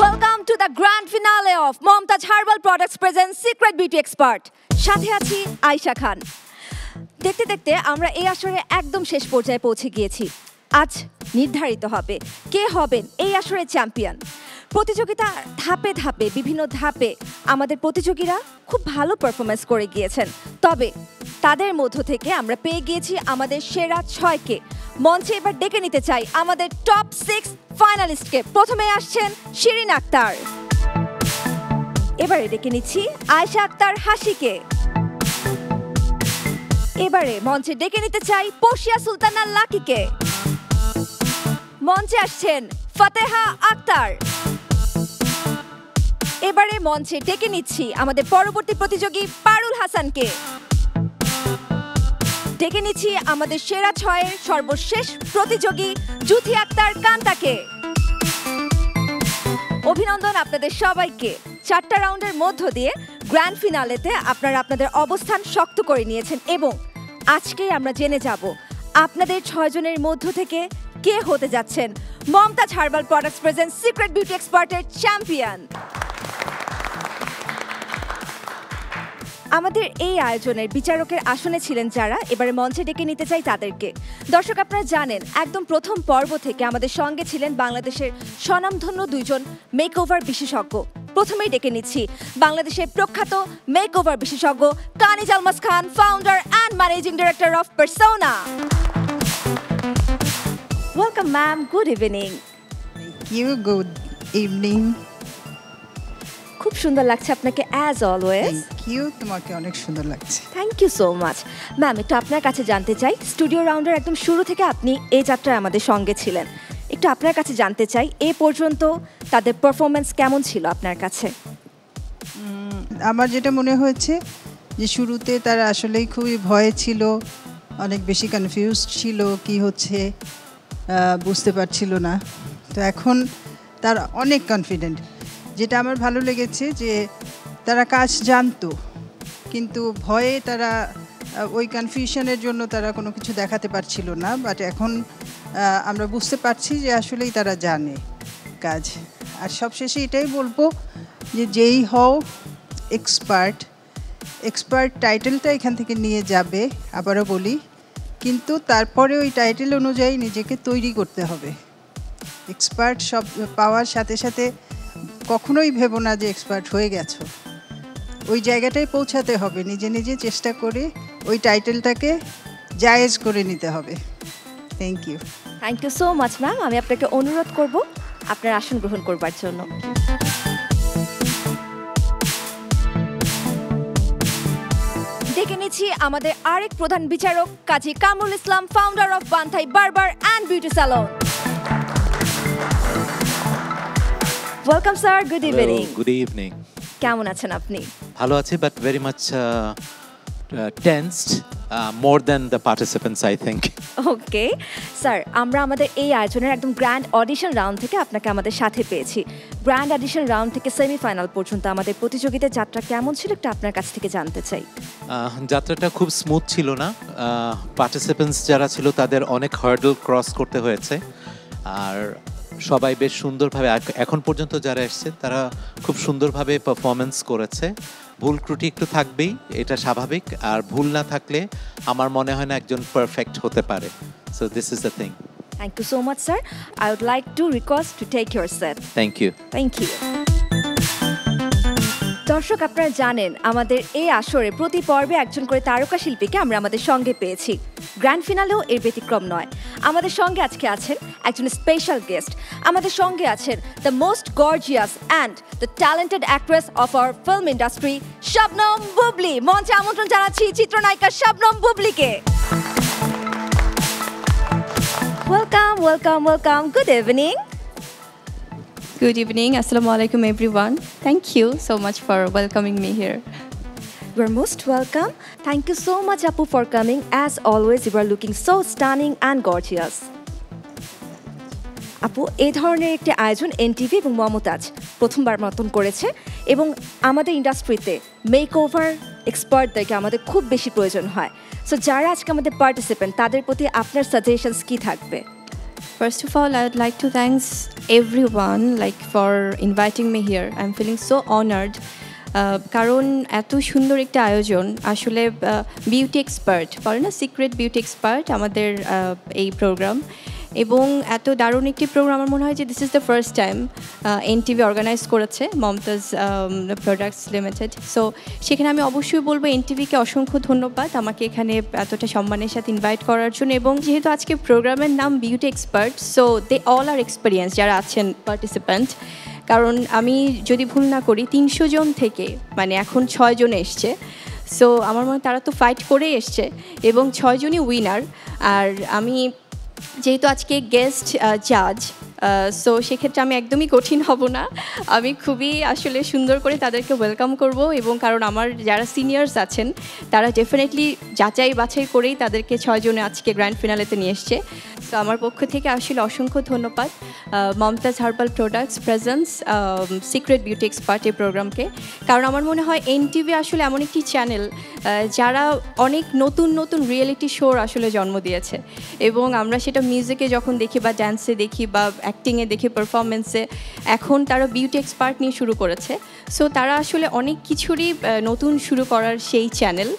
Welcome to the grand finale of Momtaj Herbal Products presents Secret Beauty Expert. সাথে আছি আয়েশা খান। দেখতে দেখতে আমরা এই আসরে একদম শেষ পর্যায়ে পৌঁছে গিয়েছি। আজ নির্ধারিত হবে কে হবেন এই আসরের চ্যাম্পিয়ন। প্রতিযোগিতা ধাপে ধাপে বিভিন্ন ধাপে আমাদের প্রতিযোগীরা খুব ভালো পারফরমেন্স করে গিয়েছেন। তবে তাদের মধ্য থেকে আমরা পেয়ে গিয়েছি আমাদের সেরা 6কে। মঞ্চে এবার ডেকে নিতে চাই আমাদের টপ 6 ফাইনালিস্টকে। প্রথমে আসছেন শিরিন আক্তার, এবারে ডেকে নিচ্ছি আয়েশা আক্তার হাসিকে। এবারে মঞ্চে ডেকে নিতে চাই পশিয়া সুলতানা লাকিকে। মঞ্চে আসছেন ফাতেহা আক্তার। এবারে মঞ্চে ডেকে নিচ্ছি আমাদের পরবর্তী প্রতিযোগী পারুল হাসানকে। ডেকে নিচ্ছি আমাদের সেরা 6-এর সর্বশেষ প্রতিযোগী জুথি আক্তার কান্তাকে। অভিনন্দন আপনাদের সবাইকে। 4টা রাউন্ডের মধ্য দিয়ে গ্র্যান্ড ফিনালেতে আপনারা আপনাদের অবস্থান শক্ত করে নিয়েছেন এবং আজকেই আমরা জেনে যাব আপনাদের 6 জনের মধ্য থেকে কে হতে যাচ্ছেন Mumtaz herbal products present secret beauty এক্সপার্টের চ্যাম্পিয়ন। আমাদের এই আয়োজনের বিচারকের আসনে ছিলেন যারা, এবারে মঞ্চে ডেকে নিতে চাই তাদেরকে। দর্শক আপনারা জানেন একদম প্রথম পর্ব থেকে আমাদের সঙ্গে ছিলেন বাংলাদেশের স্বনামধন্য 2 জন মেকওভার বিশেষজ্ঞ। প্রথমেই ডেকে নিচ্ছি বাংলাদেশের প্রখ্যাত মেকওভার বিশেষজ্ঞ Kaniz Almas Khan, founder and managing director of Persona. Welcome ma'am, good evening. Thank you, good evening. খুব সুন্দর লাগছে আপনাকে অ্যাজ অলওয়েজ। Thank you, তোমাকে অনেক সুন্দর লাগছে। Thank you so much. Ma'am, একটু আপনার কাছে জানতে চাই, স্টুডিও রাউন্ডের একদম শুরু থেকে আপনি এই যাত্রায় আমাদের সঙ্গে ছিলেন। একটু আপনার কাছে জানতে চাই এ পর্যন্ত তাদের পারফরমেন্স কেমন ছিল আপনার কাছে? আমার যেটা মনে হয়েছে যে শুরুতে তারা আসলেই খুবই ভয়ে ছিল, অনেক বেশি কনফিউজ ছিল, কি হচ্ছে বুঝতে পারছিল না। তো এখন তারা অনেক কনফিডেন্ট। যেটা আমার ভালো লেগেছে যে তারা কাজ জানতো, কিন্তু ভয়ে তারা ওই কনফিউশনের জন্য তারা কোনো কিছু দেখাতে পারছিল না। বাট এখন আমরা বুঝতে পারছি যে আসলেই তারা জানে কাজ। আর সবশেষে এটাই বলবো যে যেই হও এক্সপার্ট টাইটেলটা এখান থেকে নিয়ে যাবে, আবারও বলি, কিন্তু তারপরে ওই টাইটেল অনুযায়ী নিজেকে তৈরি করতে হবে। এক্সপার্ট সব পাওয়ার সাথে সাথে কখনোই ভেবো না যে এক্সপার্ট হয়ে গেছো। ওই জায়গাটায় পৌঁছাতে হবে, নিজে নিজে চেষ্টা করে ওই টাইটেলটাকে জায়েজ করে নিতে হবে। Thank you. Thank you so much ma'am. আমি আপনাকে অনুরোধ করব আপনার আসন গ্রহণ করবার জন্য। ডেকে নিচ্ছি আমাদের আরেক প্রধান বিচারক কাজী কামরুল ইসলাম, ফাউন্ডার অফ বান্থাই বারবার and beauty salon. Welcome sir, good evening. Good evening. কেমন আছেন আপনি? ভালো আছি, but very much tensed, more than the participants I think. Okay sir, আমরা আমাদের এই আয়োজনের একদম গ্র্যান্ড অডিশন রাউন্ড থেকে আপনাকে আমাদের সাথে পেয়েছি। গ্র্যান্ড অডিশন রাউন্ড থেকে সেমিফাইনাল পর্যন্ত আমাদের প্রতিযোগিতার যাত্রা কেমন ছিল একটু আপনার কাছ থেকে জানতে চাই। যাত্রাটা খুব স্মুথ ছিল না। পার্টিসিপেন্টস যারা ছিল তাদের অনেক হার্ডল ক্রস করতে হয়েছে, আর সবাই বেশ সুন্দরভাবে এখন পর্যন্ত যারা এসছে তারা খুব সুন্দরভাবে পারফরমেন্স করেছে। ভুল ত্রুটি একটু থাকবেই, এটা স্বাভাবিক, আর ভুল না থাকলে আমার মনে হয় না একজন পারফেক্ট হতে পারে। So this is the thing. Thank you so much sir. I would like to request to take your seat. Thank you. Thank you. দর্শক আপনারা জানেন আমাদের এই আসরে প্রতি পর্বে একজন করে তারকা শিল্পীকে আমরা আমাদের সঙ্গে পেয়েছি। গ্র্যান্ড ফিনালেও এর ব্যতিক্রম নয়। আমাদের সঙ্গে আজকে আছেন একজন স্পেশাল গেস্ট। আমাদের সঙ্গে আছেন the most gorgeous and the talented actress of our film industry, Shabnam Bubly. মঞ্চে আমন্ত্রণ জানাচ্ছি চিত্রনায়িকা শবনম বুবলিকে। Welcome welcome welcome. Good evening. Good evening. Assalamu alaikum everyone. Thank you so much for welcoming me here. You are most welcome. Thank you so much Apu for coming. As always you are looking so stunning and gorgeous. আপু, এই ধরনের একটি আয়োজন NTV এবং মমতাজ প্রথমবার মতন করেছে এবং আমাদের ইন্ডাস্ট্রিতে মেকওভার এক্সপার্টদেরকে আমাদের খুব বেশি প্রয়োজন হয়। সো যারা আজকে আমাদের পার্টিসিপেন্ট তাদের প্রতি আপনার সাজেশনস কি থাকবে? First of all, I would like to thanks everyone for inviting me here. I'm feeling so honored. কারণ এত সুন্দর একটা আয়োজন আসলে বিউটি এক্সপার্ট বলে না সিক্রেট বিউটি এক্সপার্ট আমাদের এই প্রোগ্রাম এবং এত দারুণ একটি প্রোগ্রাম আমার মনে হয় যে this is the first time NTV organise করেছে মমতাজ প্রোডাক্টস লিমিটেড সো সেখানে আমি অবশ্যই বলবো এনটিভিকে অসংখ্য ধন্যবাদ আমাকে এখানে এতটা সম্মানের সাথে ইনভাইট করার জন্য এবং যেহেতু আজকে প্রোগ্রামের নাম beauty expert so they all are experience যারা আছেন পার্টিসিপ্যান্ট কারণ আমি যদি ভুল না করি 300 জন থেকে মানে এখন 6 জন এসছে সো আমার মনে তারা তো ফাইট করে এসছে এবং 6 জনই উইনার আর আমি যেহেতু আজকে গেস্ট জাজ সো সেক্ষেত্রে আমি একদমই কঠিন হব না আমি খুবই আসলে সুন্দর করে তাদেরকে ওয়েলকাম করব এবং কারণ আমার যারা সিনিয়র্স আছেন তারা ডেফিনেটলি যাচাই বাছাই করেই তাদেরকে 6 জনে আজকে গ্র্যান্ড ফিনালেতে নিয়ে এসছে সো আমার পক্ষ থেকে আসলে অসংখ্য ধন্যবাদ Mumtaz herbal products presents secret beauty expert এই প্রোগ্রামকে কারণ আমার মনে হয় এনটিভি আসলে এমন একটি চ্যানেল যারা অনেক নতুন নতুন রিয়েলিটি শোর আসলে জন্ম দিয়েছে এবং আমরা সেটা মিউজিকে যখন দেখি বা ডান্সে দেখি বা অ্যাক্টিংয়ে দেখি পারফরমেন্সে এখন তারা বিউটি এক্সপার্ট নিয়ে শুরু করেছে সো তারা আসলে অনেক কিছুরই নতুন শুরু করার সেই চ্যানেল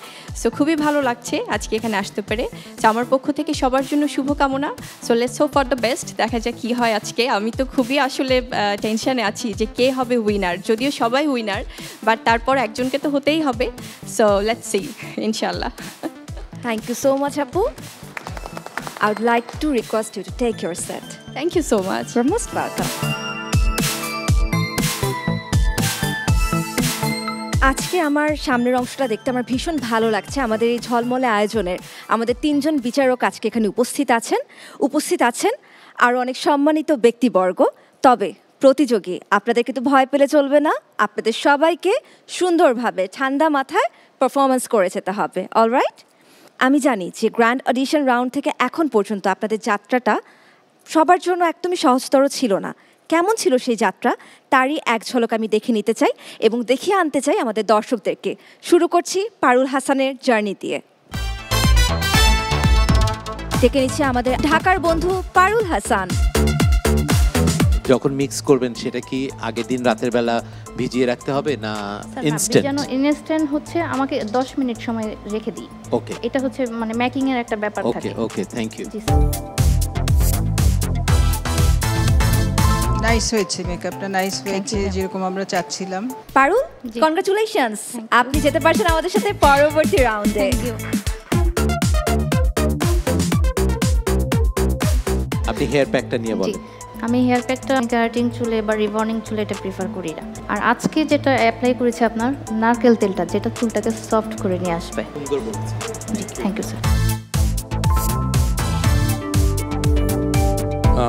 সো খুবই ভালো লাগছে আজকে এখানে আসতে পেরে সো আমার পক্ষ থেকে সবার জন্য শুভকামনা so let's hope for the best দেখা যাক কী হয় আজকে আমি তো খুবই আসলে টেনশনে আছি যে কে হবে উইনার যদিও সবাই উইনার বাট তারপর একজনকে তো হতেই হবে সো লেটস সি ইনশাল্লাহ থ্যাংক ইউ সো মাচ আপু I would like to request you to take your set. Thank you so much. You're most welcome. আজকে আমার সামনের অংশটা দেখতে আমার ভীষণ ভালো লাগছে আমাদের এই ঝলমলে আয়োজনের আমাদের 3 জন বিচারক আজকে এখানে উপস্থিত আছেন আর অনেক সম্মানিত ব্যক্তিবর্গ তবে প্রতিযোগী আপনাদেরকে তো ভয় পেলে চলবে না আপনাদের সবাইকে সুন্দরভাবে ঠান্ডা মাথায় পারফরমেন্স করে যেতে হবে অলরাইট আমি জানি যে গ্র্যান্ড অডিশন রাউন্ড থেকে এখন পর্যন্ত আপনাদের যাত্রাটা সবার জন্য একদমই সহজতর ছিল না কেমন ছিল সেই যাত্রা তারই এক ঝলক আমি দেখে নিতে চাই এবং দেখিয়ে আনতে চাই আমাদের দর্শকদেরকে শুরু করছি পারুল হাসানের জার্নি দিয়ে ডেকে নিচ্ছি আমাদের ঢাকার বন্ধু পারুল হাসান যখন মিক্স করবেন সেটা কি আগের দিন রাতের বেলা ভিজিয়ে রাখতে হবে না ইনস্ট্যান্ট যেন ইনস্ট্যান্ট হচ্ছে আমাকে 10 মিনিট সময় রেখে দিই ওকে এটা হচ্ছে মানে মেকিং এর একটা ব্যাপার থাকে ওকে থ্যাংক ইউ নাইস হয়েছে মেকআপটা নাইস হয়েছে যেরকম আমরা চাচ্ছিলাম পারুল কনগ্রাচুলেশনস আপনি যেতে পারছেন আমাদের সাথে পরবর্তী রাউন্ডে আপনি হেয়ার প্যাকটা নিয়ে বলেন আমি হেয়ার প্যাকটা কাটিং চুলে বা রিবনিং চুলে এটা প্রেফার করি না আর আজকে যেটা অ্যাপ্লাই করেছি আপনার নারকেল তেলটা যেটা চুলটাকে সফট করে নিয়ে আসবে সুন্দর বলেছেন জি থ্যাংক ইউ স্যার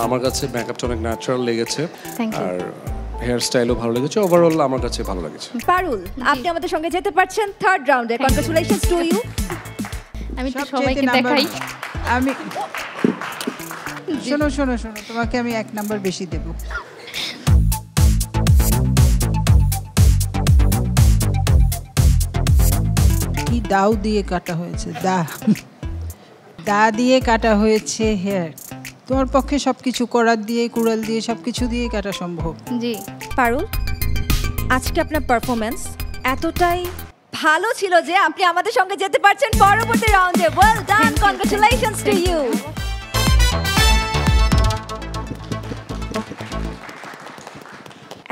আমার কাছে মেকআপটা অনেক ন্যাচারাল লেগেছে Thank you. আর হেয়ার স্টাইলও ভালো লেগেছে ওভারঅল আমার কাছে ভালো লেগেছে পারুল আপনি আমাদের সঙ্গে যেতে পারছেন থার্ড রাউন্ডে কনগ্রাচুলেশনস টু ইউ আমি তো সবচেয়ে সবাইকে নাম্বার দেখাই আমি শোনো তোমাকে আমি 1 নাম্বার বেশি দেব কি দাও দিয়ে কাটা হয়েছে দা দিয়ে কাটা হয়েছে হেয়ার তোমার পক্ষে সবকিছু করার দিয়ে কুড়াল দিয়ে সবকিছু দিয়ে কাটা সম্ভব জি পারুল আজকে আপনার পারফরম্যান্স এতটাই ভালো ছিল যে আপনি আমাদের সঙ্গে যেতে পারছেন পরবর্তী রাউন্ডে well done congratulations to you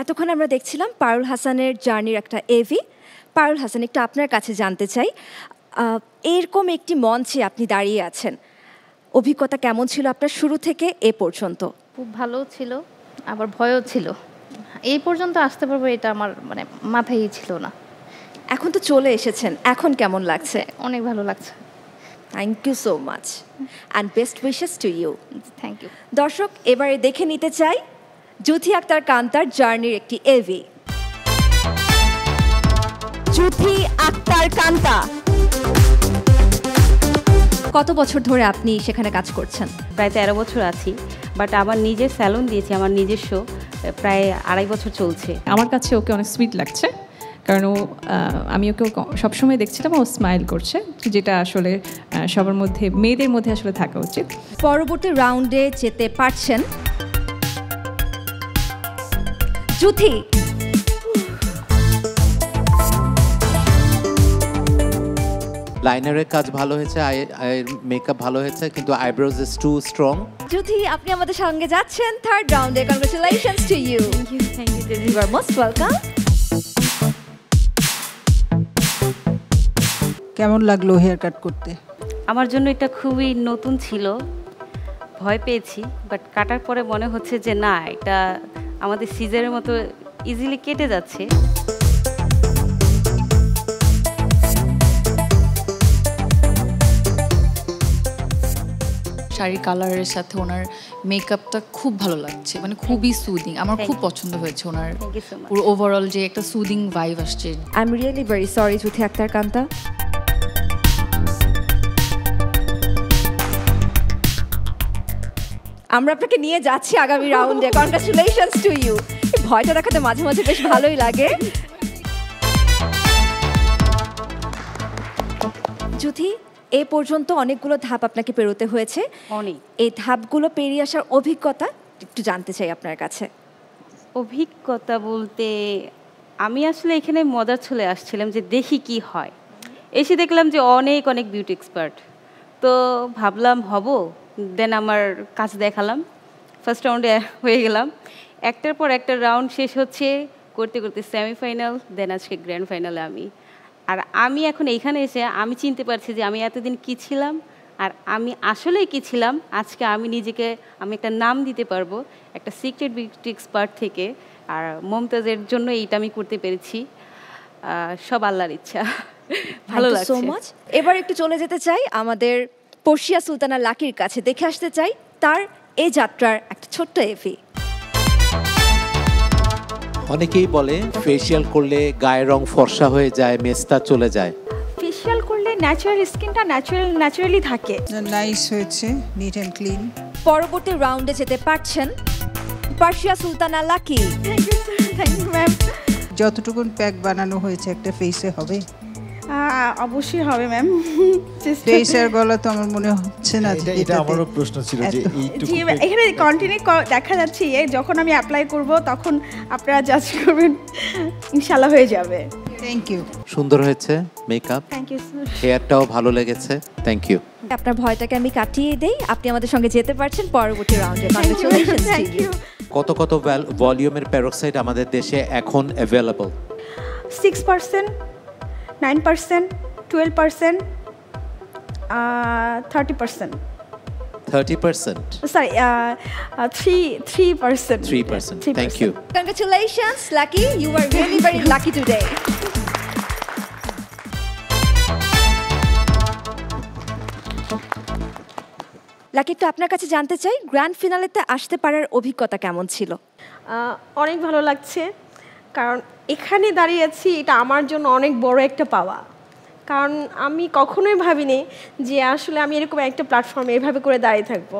এতক্ষণ আমরা দেখছিলাম পারুল হাসানের জার্নির একটা এভি পারুল হাসান একটু আপনার কাছে জানতে চাই এরকম একটি মঞ্চে আপনি দাঁড়িয়ে আছেন অভিজ্ঞতা কেমন ছিল আপনার শুরু থেকে এ পর্যন্ত খুব ভালো ছিল আবার ভয়ও ছিল এই পর্যন্ত আসতে পারবো এটা আমার মানে মাথায় ছিল না এখন তো চলে এসেছেন এখন কেমন লাগছে অনেক ভালো লাগছে thank you so much and best wishes to you thank you দর্শক এবারে দেখে নিতে চাই জুথি আক্তার কান্তার জার্নির একটি এভি জুথি আক্তার কান্তা কত বছর ধরে আপনি সেখানে কাজ করছেন প্রায় 13 বছর আছি বাট আমার নিজের স্যালুন দিয়েছি আমার নিজস্ব প্রায় 2.5 বছর চলছে আমার কাছে ওকে অনেক সুইট লাগছে কারণ ও আমি ওকে সবসময় দেখছিলাম ও স্মাইল করছে, যেটা আসলে সবার মধ্যে, মেয়েদের মধ্যে আসলে থাকা উচিত। পরবর্তী রাউন্ডে যেতে পারছেন জুথি। লাইনারের কাজ ভালো হয়েছে, আইয়ের মেকআপ ভালো হয়েছে, কিন্তু eyebrows is too strong. Juthi, আপনি আমাদের সঙ্গে যাচ্ছেন থার্ড রাউন্ডে। Congratulations to you. Thank you. You are most welcome. কেমন লাগলো হেয়ার কাট করতে? আমার জন্য এটা খুবই নতুন ছিল, ভয় পেয়েছি, বাট কাটার পরে মনে হচ্ছে যে না, এটা আমাদের সিজারের মতো ইজিলি কেটে যাচ্ছে। শাড়ির কালারের সাথে ওনার মেকআপটা খুব ভালো লাগছে, মানে খুবই সুদিং। আমার খুব পছন্দ হয়েছে ওনার পুরো ওভারঅল যে একটা সুদিং ভাইব আসছে। I am really very sorry Juthi Akter Kanta. আমরা আপনাকে নিয়ে যাচ্ছি আগামী রাউন্ডে। Congratulations to you. ভয়টা দেখাতে মাঝে মাঝে বেশ ভালোই লাগে। জুথি, এ পর্যন্ত অনেকগুলো ধাপ আপনাকে পেরোতে হয়েছে। অনেক। এই ধাপগুলো পেরিয়ে আসার অভিজ্ঞতা একটু জানতে চাই আপনার কাছে। অভিজ্ঞতা বলতে আমি আসলে এখানে মজার চলে আসছিলাম যে দেখি কি হয়। এসে দেখলাম যে অনেক অনেক বিউটি এক্সপার্ট, তো ভাবলাম হব। দেন আমার কাজ দেখালাম, ফার্স্ট রাউন্ডে হয়ে গেলাম। একটার পর একটা রাউন্ড শেষ হচ্ছে, করতে করতে সেমিফাইনাল, দেন আজকে গ্র্যান্ড ফাইনালে আমি। আর আমি এখন এইখানে এসে আমি চিনতে পারছি যে আমি এতদিন কী ছিলাম আর আমি আসলেই কী ছিলাম। আজকে আমি নিজেকে আমি একটা নাম দিতে পারবো একটা সিক্রেট বিউটি এক্সপার্ট থেকে। আর মমতাজের জন্য এইটা আমি করতে পেরেছি, সব আল্লাহর ইচ্ছা। ভালো লাগছে সো মাচ। এবার একটু চলে যেতে চাই আমাদের পর্ষিয়া সুলতানা লাকির কাছে, দেখে আসতে চাই তার এই যাত্রার একটা ছোট্ট এভি। অনেকেই বলে ফেসিয়াল করলে গায়ের রং ফর্সা হয়ে যায়, মেস্তা চলে যায়। ফেসিয়াল করলে ন্যাচারাল স্কিনটা ন্যাচারালি থাকে। নাইস হয়েছে, নিট অ্যান্ড ক্লিন। পরবর্তী রাউন্ডে যেতে পারছেন Parshia Sultana Lucky. Thank you ma'am. যতটুকুন প্যাক বানানো হয়েছে একটা ফেসে হবে? অবশ্যই হবে ম্যাম। ফেস আর গলা তো আমার মনে হচ্ছে না। এটা আমারও প্রশ্ন ছিল যে এইটুকু এখানে কন্টিনিউ দেখা যাচ্ছে, যখন আমি অ্যাপ্লাই করব তখন আপনারা জাজ করবেন, ইনশাআল্লাহ হয়ে যাবে। Thank you. সুন্দর হয়েছে মেকআপ, থ্যাংক ইউ। হেয়ারটাও ভালো লেগেছে। Thank you. আপনার ভয়টাকে আমি কাটিয়ে দেই, আপনি আমাদের সঙ্গে যেতে পারছেন পরবর্তী রাউন্ডে। Congratulations to you. কত কত ভলিউমের পেরক্সাইড আমাদের দেশে এখন available? 6%, 9%, 12%, 30%. 30%? Sorry, 3%. 3%. Thank you. Congratulations, Lucky. You are really very lucky today. Lucky, একটু আপনার কাছে জানতে চাই গ্র্যান্ড ফিনালেতে আসতে পারার অভিজ্ঞতা কেমন ছিল? অনেক ভালো লাগছে, কারণ এখানে দাঁড়িয়ে আছি, এটা আমার জন্য অনেক বড় একটা পাওয়া। কারণ আমি কখনোই ভাবিনি যে আসলে আমি এরকম একটা প্ল্যাটফর্মে এভাবে করে দাঁড়িয়ে থাকবো।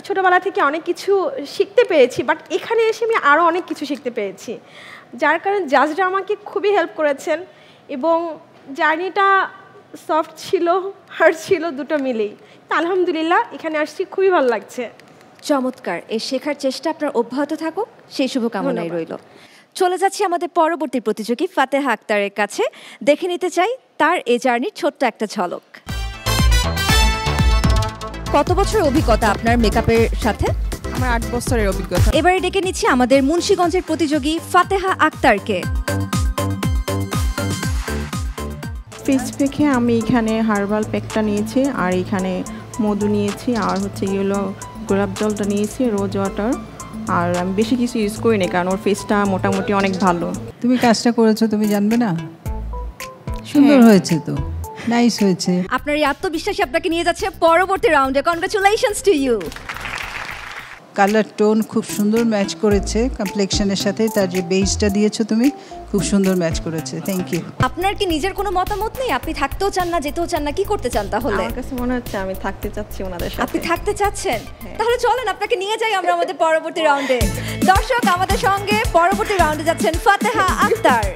ছোটোবেলা থেকে অনেক কিছু শিখতে পেরেছি, বাট এখানে এসে আমি আরও অনেক কিছু শিখতে পেরেছি, যার কারণে জাজরা আমাকে খুবই হেল্প করেছেন এবং জার্নিটা সফট ছিল, হার্ড ছিল, দুটো মিলেই। আলহামদুলিল্লাহ এখানে আসছি, খুবই ভালো লাগছে। চমৎকার। এই শেখার চেষ্টা আপনার অব্যাহত থাকুক, সেই শুভকামনাই রইল। চলে যাচ্ছি আমাদের পরবর্তী প্রতিযোগী ফাতেহা আক্তারের কাছে, দেখে নিতে চাই তার এই জার্নির ছোট্ট একটা ঝলক। কত বছর অভিজ্ঞতা আপনার মেকআপের সাথে? আমার 8 বছরের অভিজ্ঞতা। এবারে ডেকে নিচ্ছি আমাদের মুন্সিগঞ্জের প্রতিযোগী ফাতেহা আক্তারকে। ফেস প্যাকে আমি এখানে হার্বাল প্যাকটা নিয়েছি, আর এখানে মধু নিয়েছি, আর হচ্ছে এগুলো গোলাপ জলটা নিয়েছি, রোজ ওয়াটার। আর আমি বেশি কিছু ইউজ করি না, কারণ ওর ফেসটা মোটামুটি অনেক ভালো। তুমি কাজটা করেছো, তুমি জানবে না? সুন্দর হয়েছে তো, নাইস হয়েছে। আপনার এই আত্মবিশ্বাসী আপনাকে নিয়ে যাচ্ছে পরবর্তী রাউন্ডে। Congratulations to you. Colour tone খুব সুন্দর ম্যাচ করেছে কমপ্লেক্সনের সাথে, তার যে বেসটা দিয়েছো তুমি খুব সুন্দর ম্যাচ করেছে। Thank you. আপনার কি নিজের কোনো মতামত নেই? আপনি থাকতেও চান না, যেতেও চান না, কি করতে চান তাহলে? আমার কাছে মনে হচ্ছে আমি থাকতে চাচ্ছি ওনাদের সাথে। আপনি থাকতে চাচ্ছেন? তাহলে চলেন আপনাকে নিয়ে যাই আমরা আমাদের পরবর্তী রাউন্ডে। দর্শক, আমাদের সঙ্গে পরবর্তী রাউন্ডে যাচ্ছেন ফাতেহা আক্তার।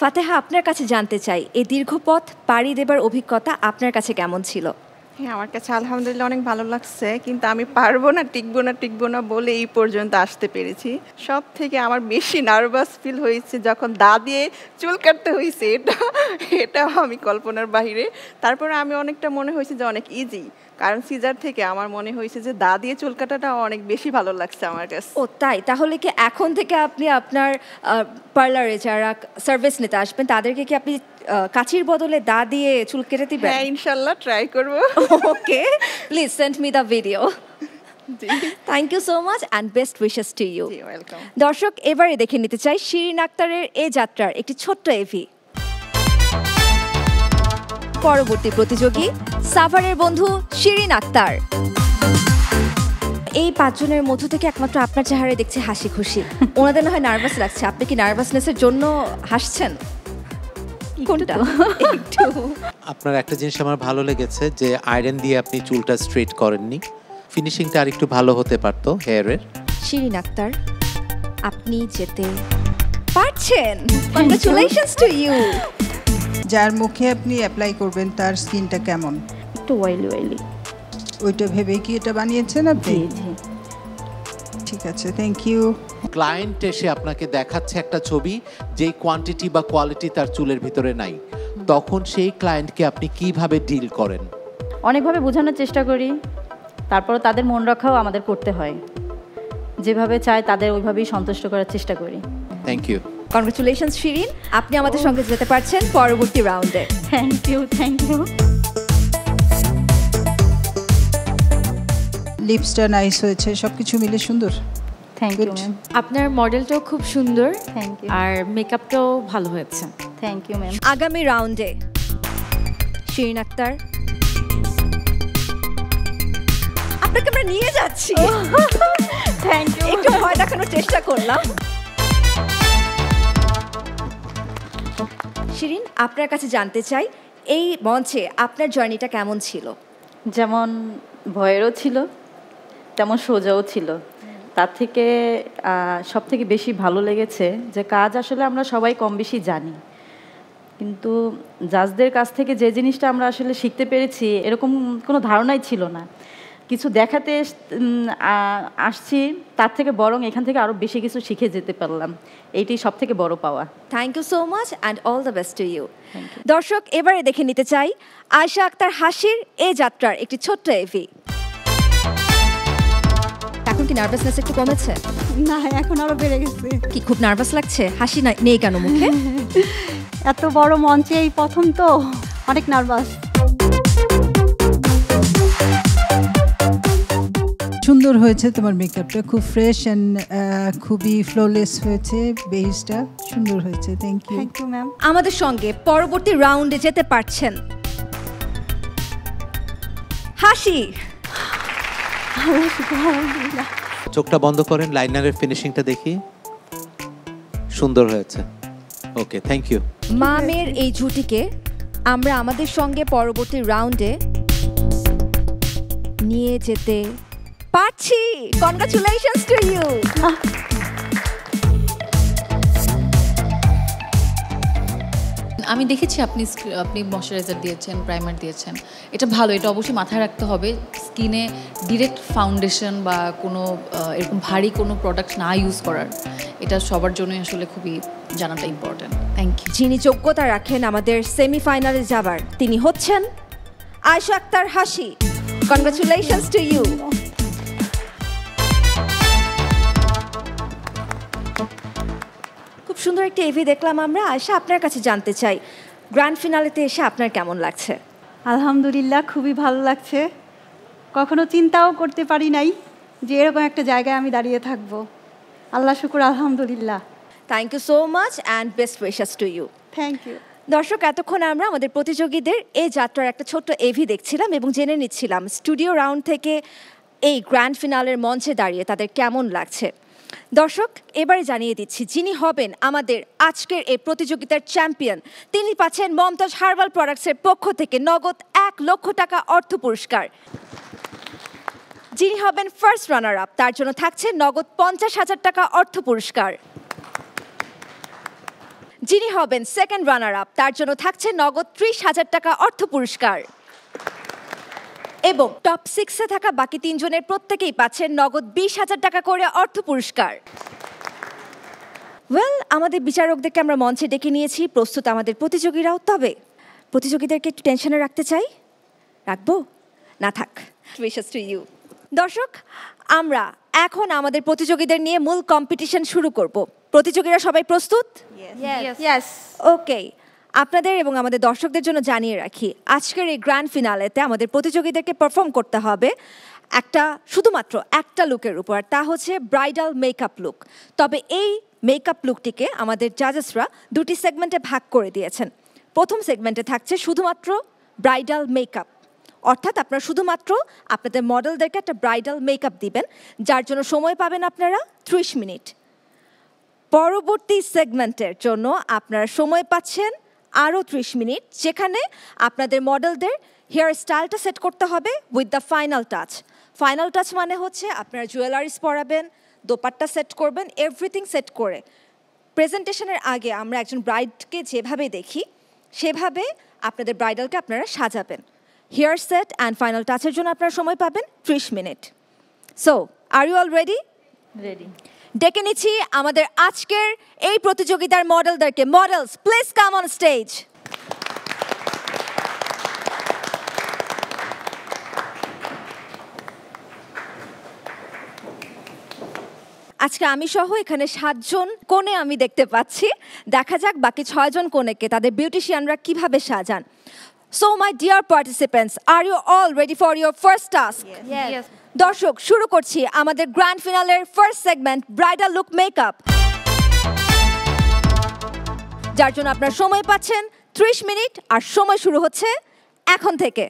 ফাতেহা, আপনার কাছে জানতে চাই এই দীর্ঘ পথ পাড়ি দেবার অভিজ্ঞতা আপনার কাছে কেমন ছিল? হ্যাঁ, আমার কাছে আলহামদুলিল্লাহ অনেক ভালো লাগছে, কিন্তু আমি পারবো না টিকবো না বলে এই পর্যন্ত আসতে পেরেছি। সব থেকে আমার বেশি নার্ভাস ফিল হয়েছে যখন দা দিয়ে চুল কাটতে হয়েছে, এটা আমি কল্পনার বাহিরে। তারপরে আমি অনেকটা মনে হয়েছে যে অনেক ইজি, কারণ সিজার থেকে আমার মনে হয়েছে যে দা দিয়ে চুল কাটাটা অনেক বেশি ভালো লাগছে আমার কাছে। ও তাই? তাহলে কি এখন থেকে আপনি আপনার পার্লারে যারা সার্ভিস নিতে আসবেন তাদেরকে কি আপনি কাঁচির বদলে দা দিয়ে চুল কেটে দিবেন? হ্যাঁ, ইনশাল্লাহ ট্রাই করব। Okay, please send me the video. Thank you so much and best wishes to you. Welcome. দর্শক, এবারে দেখে নিতে চাই শিরিন আক্তারের এই যাত্রার একটি ছোট্ট এভি। পরবর্তী প্রতিযোগী সাভারের বন্ধু শিরিন আক্তার। এই 5 জনের মধ্য থেকে একমাত্র আপনার চেহারায় দেখছি হাসি খুশি। ওনাদের না হয় নার্ভাস লাগছে, আপনি কি নার্ভাসনেসের জন্য হাসছেন? কোনটা? একটু। আপনার একটা জিনিস আমার ভালো লেগেছে যে আয়রন দিয়ে আপনি চুলটা স্ট্রেট করেননি, ফিনিশিংটা আরেকটু ভালো হতে পারতো হেয়ারের। শিরিন আক্তার, আপনি যেতে পারছেন। Congratulations to you. যার মুখে আপনি অ্যাপ্লাই করবেন তার স্কিনটা কেমন? একটু অয়েলি। ওইটা ভেবে কি এটা বানিয়েছেন আপনি? জি। ঠিক আছে, থ্যাংক ইউ। ক্লায়েন্ট এসে আপনাকে দেখাচ্ছে একটা ছবি যেই কোয়ান্টিটি বা কোয়ালিটি তার চুলের ভিতরে নাই, তখন সেই ক্লায়েন্টকে আপনি কিভাবে ডিল করেন? অনেকভাবে বোঝানোর চেষ্টা করি, তারপরে তাদের মন রক্ষাও আমাদের করতে হয়। যেভাবে চাই তাদের ওইভাবেই সন্তুষ্ট করার চেষ্টা করি। Thank you. কংগ্রাচুলেশনস শিরিন, আপনি আমাদের সঙ্গে যেতে পারছেন পরবর্তী রাউন্ডে। Thank you. লিপসটা নাইস হয়েছে, সবকিছু মিলে সুন্দর। Thank you ma'am. আপনার মডেলটাও খুব সুন্দর, থ্যাংক ইউ। আর মেকআপটাও ভালো হয়েছে। Thank you ma'am. আগামী রাউন্ডে শিরিন আক্তার, আপনাকে আমরা নিয়ে যাচ্ছি। Thank you. একটু ভয় দেখানোর চেষ্টা করলাম। শিরিন, আপনার কাছে জানতে চাই এই মঞ্চে আপনার জার্নিটা কেমন ছিল? যেমন ভয়েরও ছিল তেমন সোজাও ছিল। তার থেকে সব থেকে বেশি ভালো লেগেছে যে কাজ আসলে আমরা সবাই কম বেশি জানি, কিন্তু জাজদের কাছ থেকে যে জিনিসটা আমরা আসলে শিখতে পেরেছি এরকম কোনো ধারণাই ছিল না। কিছু দেখাতে আসছি, তার থেকে বরং এখান থেকে আরও বেশি কিছু শিখে যেতে পারলাম, এইটাই সব থেকে বড় পাওয়া। Thank you so much and all the best to you. দর্শক, এবারে দেখে নিতে চাই আয়শা আক্তার হাসির এই যাত্রার একটি ছোট্ট এভি। এখন কি নার্ভাসনেস একটু কমেছে? না, এখন আরো বেড়ে গেছে। কি খুব নার্ভাস লাগছে? হাসি নেই কেন মুখে? এত বড় মঞ্চে এই প্রথম তো, অনেক নার্ভাস। সুন্দর হয়েছে তোমার মেকআপটা, খুব ফ্রেশ অ্যান্ড খুবই ফ্লোলেস হয়েছে, বেসটা সুন্দর হয়েছে। Thank you. Thank you ma'am. আমাদের সঙ্গে পরবর্তী রাউন্ডে যেতে পারছেন হাসি। চোখটা বন্ধ করেন, লাইনারের ফিনিশিংটা দেখি। সুন্দর হয়েছে। ওকে, থ্যাংক ইউ। মামের এই জুটিকে আমরা আমাদের সঙ্গে পরবর্তী রাউন্ডে নিয়ে যেতে পারছি। Congratulations to you. আমি দেখেছি আপনি ময়শ্চারাইজার দিয়েছেন, প্রাইমার দিয়েছেন, এটা ভালো, এটা অবশ্যই মাথায় রাখতে হবে। স্কিনে ডিরেক্ট ফাউন্ডেশন বা কোনো এরকম ভারী কোনো প্রোডাক্ট না ইউজ করার, এটা সবার জন্যই আসলে খুবই জানাটা ইম্পর্টেন্ট। Thank you. যিনি যোগ্যতা রাখেন আমাদের সেমিফাইনালে যাবার, তিনি হচ্ছেন Ayesha Akter Hasi. Congratulations to you. খুব সুন্দর একটা এভি দেখলাম আমরা। আয়শা, আপনার কাছে জানতে চাই গ্র্যান্ড ফিনালেতে এসে আপনার কেমন লাগছে? আলহামদুলিল্লাহ, খুবই ভালো লাগছে। কখনো চিন্তাও করতে পারি নাই যে এরকম একটা জায়গায় আমি দাঁড়িয়ে থাকব। আল্লাহ শুকুর, আলহামদুলিল্লাহ। Thank you so much and best wishes to you. Thank you. দর্শক, এতক্ষণ আমরা আমাদের প্রতিযোগীদের এই যাত্রার একটা ছোট্ট এভি দেখছিলাম এবং জেনে নিচ্ছিলাম স্টুডিও রাউন্ড থেকে এই গ্র্যান্ড ফিনালের মঞ্চে দাঁড়িয়ে তাদের কেমন লাগছে। দর্শক, এবারে জানিয়ে দিচ্ছি যিনি হবেন আমাদের আজকের এই প্রতিযোগিতার চ্যাম্পিয়ন, তিনি পাচ্ছেন মমতাজ হার্বাল প্রোডাক্টসের পক্ষ থেকে নগদ 1 লক্ষ টাকা অর্থ পুরস্কার। যিনি হবেন ফার্স্ট রানার আপ, তার জন্য থাকছে নগদ 50,000 টাকা অর্থ পুরস্কার। যিনি হবেন সেকেন্ড রানার আপ তার জন্য থাকছে নগদ 30,000 টাকা অর্থ পুরস্কার এবং টপ 6-এ থাকা বাকি 3 জনের প্রত্যেকেই পাচ্ছেন নগদ 20,000 টাকা করে অর্থ পুরস্কার। ওয়েল, আমাদের বিচারকদেরকে আমরা মঞ্চে ডেকে নিয়েছি, প্রস্তুত আমাদের প্রতিযোগীরাও। তবে প্রতিযোগীদেরকে একটু টেনশনে রাখতে চাই, রাখবো না? থাক, উইশেস টু ইউ। দর্শক, আমরা এখন আমাদের প্রতিযোগীদের নিয়ে মূল কম্পিটিশন শুরু করব। প্রতিযোগীরা সবাই প্রস্তুত? ইয়েস। ওকে, আপনাদের এবং আমাদের দর্শকদের জন্য জানিয়ে রাখি, আজকের এই গ্র্যান্ড ফিনালেতে আমাদের প্রতিযোগীদেরকে পারফর্ম করতে হবে শুধুমাত্র একটা লুকের উপর, তা হচ্ছে ব্রাইডাল মেকআপ লুক। তবে এই মেকআপ লুকটিকে আমাদের জাজেসরা দুটি সেগমেন্টে ভাগ করে দিয়েছেন। প্রথম সেগমেন্টে থাকছে শুধুমাত্র ব্রাইডাল মেকআপ, অর্থাৎ আপনারা শুধুমাত্র আপনাদের মডেলদেরকে একটা ব্রাইডাল মেকআপ দিবেন, যার জন্য সময় পাবেন আপনারা 30 মিনিট। পরবর্তী সেগমেন্টের জন্য আপনারা সময় পাচ্ছেন আরও 30 মিনিট, যেখানে আপনাদের মডেলদের হেয়ার স্টাইলটা সেট করতে হবে with the final touch. Final touch মানে হচ্ছে আপনারা জুয়েলারিস পরাবেন, দোপাট্টা সেট করবেন, এভরিথিং সেট করে প্রেজেন্টেশনের আগে আমরা একজন ব্রাইডকে যেভাবে দেখি সেভাবে আপনাদের ব্রাইডালকে আপনারা সাজাবেন। হেয়ার সেট অ্যান্ড ফাইনাল টাচের জন্য আপনারা সময় পাবেন 30 minute. So are you all ready? Ready. ডেকে নিচ্ছি আমাদের আজকের এই প্রতিযোগিতার মডেলদেরকে। Models, please come on stage. আজকে আমি সহ এখানে 7 জন কোণে আমি দেখতে পাচ্ছি। দেখা যাক বাকি 6 জন কোণেকে তাদের বিউটিশিয়ানরা কিভাবে সাজান। So my dear participants, are you all ready for your first task? Yes. দর্শক, শুরু করছি আমাদের গ্র্যান্ড ফিনালের first segment, bridal look makeup, যার জন্য আপনারা সময় পাচ্ছেন 30 মিনিট আর সময় শুরু হচ্ছে এখন থেকে।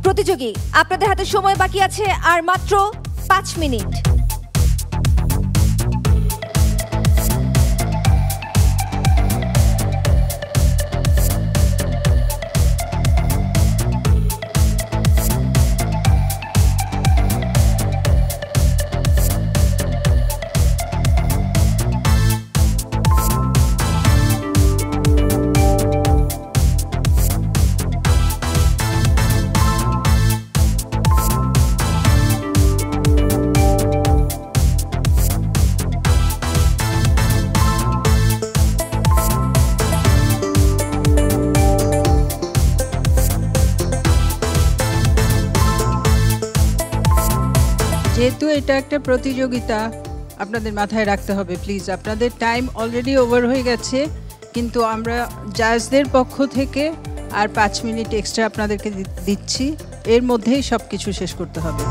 প্রতিযোগী, আপনাদের হাতে সময় বাকি আছে আর মাত্র 5 মিনিট। যেহেতু এটা একটা প্রতিযোগিতা, আপনাদের মাথায় রাখতে হবে প্লিজ, আপনাদের টাইম অলরেডি ওভার হয়ে গেছে, কিন্তু আমরা জাজদের পক্ষ থেকে আর 5 মিনিট এক্সট্রা আপনাদেরকে দিচ্ছি, এর মধ্যেই সব কিছু শেষ করতে হবে।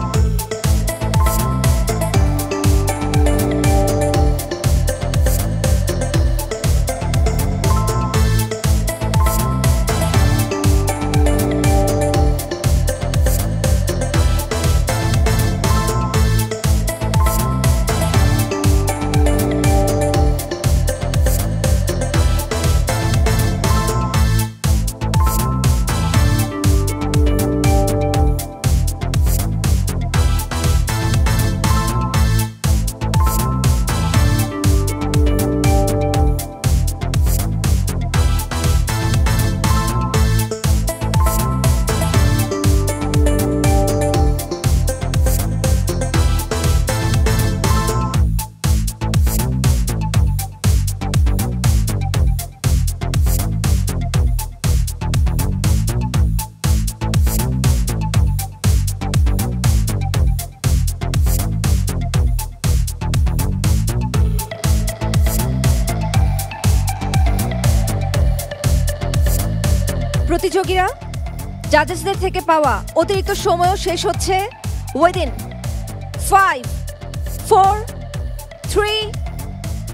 প্রতিযোগীরা জাজেসদের থেকে পাওয়া অতিরিক্ত সময়ও শেষ হচ্ছে উইদিন 5 4 3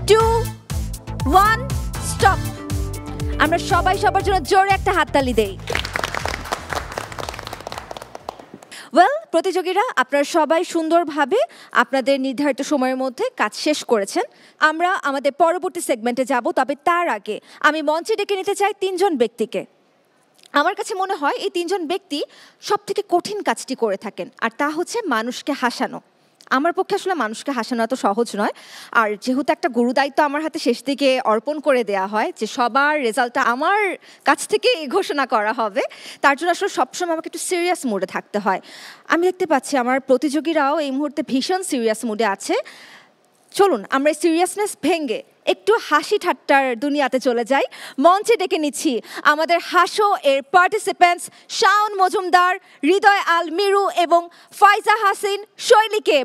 2 1 স্টপ। আমরা সবাই সবার জন্য জোরে একটা হাততালি দেই। ওয়েল প্রতিযোগীরা আপনারা সবাই সুন্দরভাবে আপনাদের নির্ধারিত সময়ের মধ্যে কাজ শেষ করেছেন। আমরা আমাদের পরবর্তী সেগমেন্টে যাব, তবে তার আগে আমি মঞ্চে ডেকে নিতে চাই 3 জন ব্যক্তিকে। আমার কাছে মনে হয় এই 3 জন ব্যক্তি সবথেকে কঠিন কাজটি করে থাকেন, আর তা হচ্ছে মানুষকে হাসানো। আমার পক্ষে আসলে মানুষকে হাসানো এত সহজ নয়, আর যেহেতু একটা গুরুদায়িত্ব আমার হাতে শেষ দিকে অর্পণ করে দেয়া হয় যে সবার রেজাল্টটা আমার কাছ থেকে ঘোষণা করা হবে, তার জন্য আসলে সবসময় আমাকে একটু সিরিয়াস মুডে থাকতে হয়। আমি দেখতে পাচ্ছি আমার প্রতিযোগীরাও এই মুহূর্তে ভীষণ সিরিয়াস মুডে আছে। চলুন আমরা সিরিয়াসনেস ভেঙে একটু হাসি ঠাট্টার দুনিয়াতে চলে যাই। মঞ্চে ডেকে নিচ্ছি আমাদের হাসো এর পার্টিসিপেন্টস শাওন মজুমদার, হৃদয় আল মিরু এবং ফাইজা হাসিন শৈলীকে।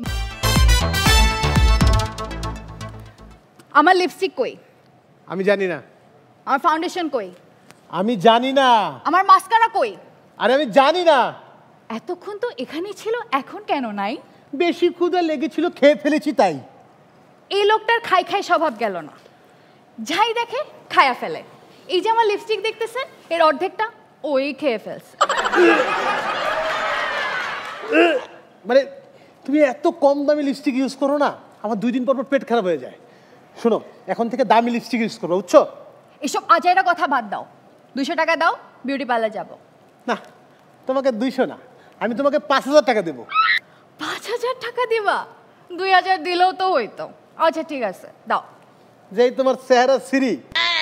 আমার লিপস্টিক কই? আমি জানি না। আমার ফাউন্ডেশন কই? আমি জানি না। আমার মাস্কারা কই? আরে আমি জানি না। এতক্ষণ তো এখানেই ছিল, এখন কেন নাই? বেশি ক্ষুধা লেগেছিল, খেয়ে ফেলেছি তাই। এই লোকটার খাই খাই স্বভাব গেল না, যাই দেখে খায়া ফেলে। এই যে আমার লিপস্টিক দেখতেছেন, এর অর্ধেকটা ওই খেয়ে ফেলছে। মানে তুমি এত কম দামি লিপস্টিক ইউজ করো না, আমার 2 দিন পর পর পেট খারাপ হয়ে যায়। শোনো, এখন থেকে দামি লিপস্টিক ইউজ করবো, বুঝছো? এসব আজাইরা কথা বাদ দাও, 200 টাকা দাও, বিউটি পার্লার যাবো। না, তোমাকে 200 না, আমি তোমাকে 5000 টাকা দেবো। 5000 টাকা দিবা? 2000 দিলেও তো হইতো। আচ্ছা ঠিক আছে, দাও। যেই তোমার চেহারা সিরি,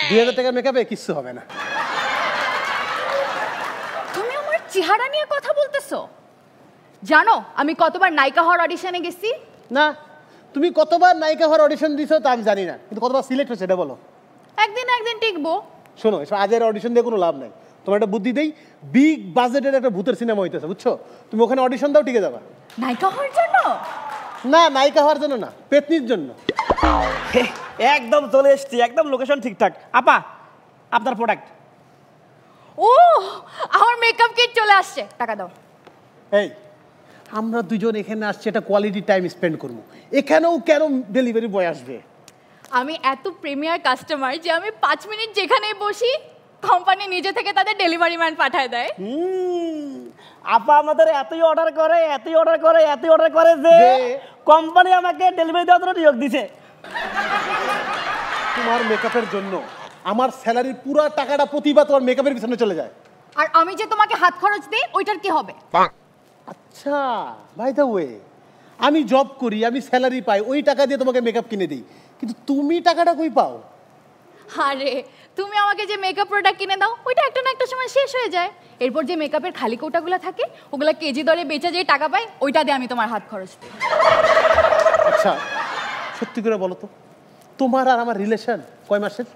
2000 টাকা মেকআপে কিচ্ছু হবে না। তুমি আমার চেহারা নিয়ে কথা বলতেছো? জানো আমি কতবার নায়িকা হওয়ার অডিশনে গেছি? না, তুমি কতবার নায়িকা হওয়ার অডিশন দিছো তা আমি জানি না, কিন্তু কতবার সিলেক্ট হয়েছে এটা বলো। একদিন টিকবো। শোনো, এসব আজের অডিশন দিয়ে কোনো লাভ নাই। তোমার একটা বুদ্ধি দেই, বিগ বাজেটের একটা ভূতের সিনেমা হইতেছে, বুঝছো? তুমি ওখানে অডিশন দাও, টিকে যাবা। নায়িকা হওয়ার জন্য? না, নায়িকা হওয়ার জন্য না, পেতনির জন্য। একদম চলে এসছি, একদম লোকেশন ঠিকঠাক। আপা, আপনার প্রোডাক্ট। ও, আমার মেকআপ কিট চলে আসছে, টাকা দাও। এই, আমরা দুজন এখানে আসছি একটা কোয়ালিটি টাইম স্পেন্ড করবো, এখানেও কেন ডেলিভারি বয় আসবে? আমি এত প্রিমিয়ার কাস্টমার যে আমি 5 মিনিট যেখানেই বসি কোম্পানি নিজে থেকে তাদের ডেলিভারি ম্যান পাঠায় দেয়। আপা আমাদের এতই অর্ডার করে যে কোম্পানি আমাকে ডেলিভারি দেওয়ার জন্য নিয়োগ দিছে। তোমার মেকআপের জন্য আমার স্যালারির পুরো টাকাটা প্রতিবার তোমার মেকআপের পিছনে চলে যায়। আর আমি যে তোমাকে হাত খরচ দিই, ওইটার কি হবে? আচ্ছা, বাই দ্য ওয়ে, আমি জব করি, আমি স্যালারি পাই, ওই টাকা দিয়ে তোমাকে মেকআপ কিনে দিই, কিন্তু তুমি টাকাটা কই পাও? আরে তুমি আমাকে যে মেকআপ প্রোডাক্ট কিনে দাও, ওইটা একটা না একটা সময় শেষ হয়ে যায়। এরপর যে মেকআপের খালি কৌটাগুলো থাকে, ওগুলা কেজি দরে বেচে যে টাকা পাই, ওইটা দিয়ে আমি তোমার হাত খরচ দিই। আচ্ছা সত্যি করে বলো তো, তোমার আর আমার রিলেশন কয় মাসের?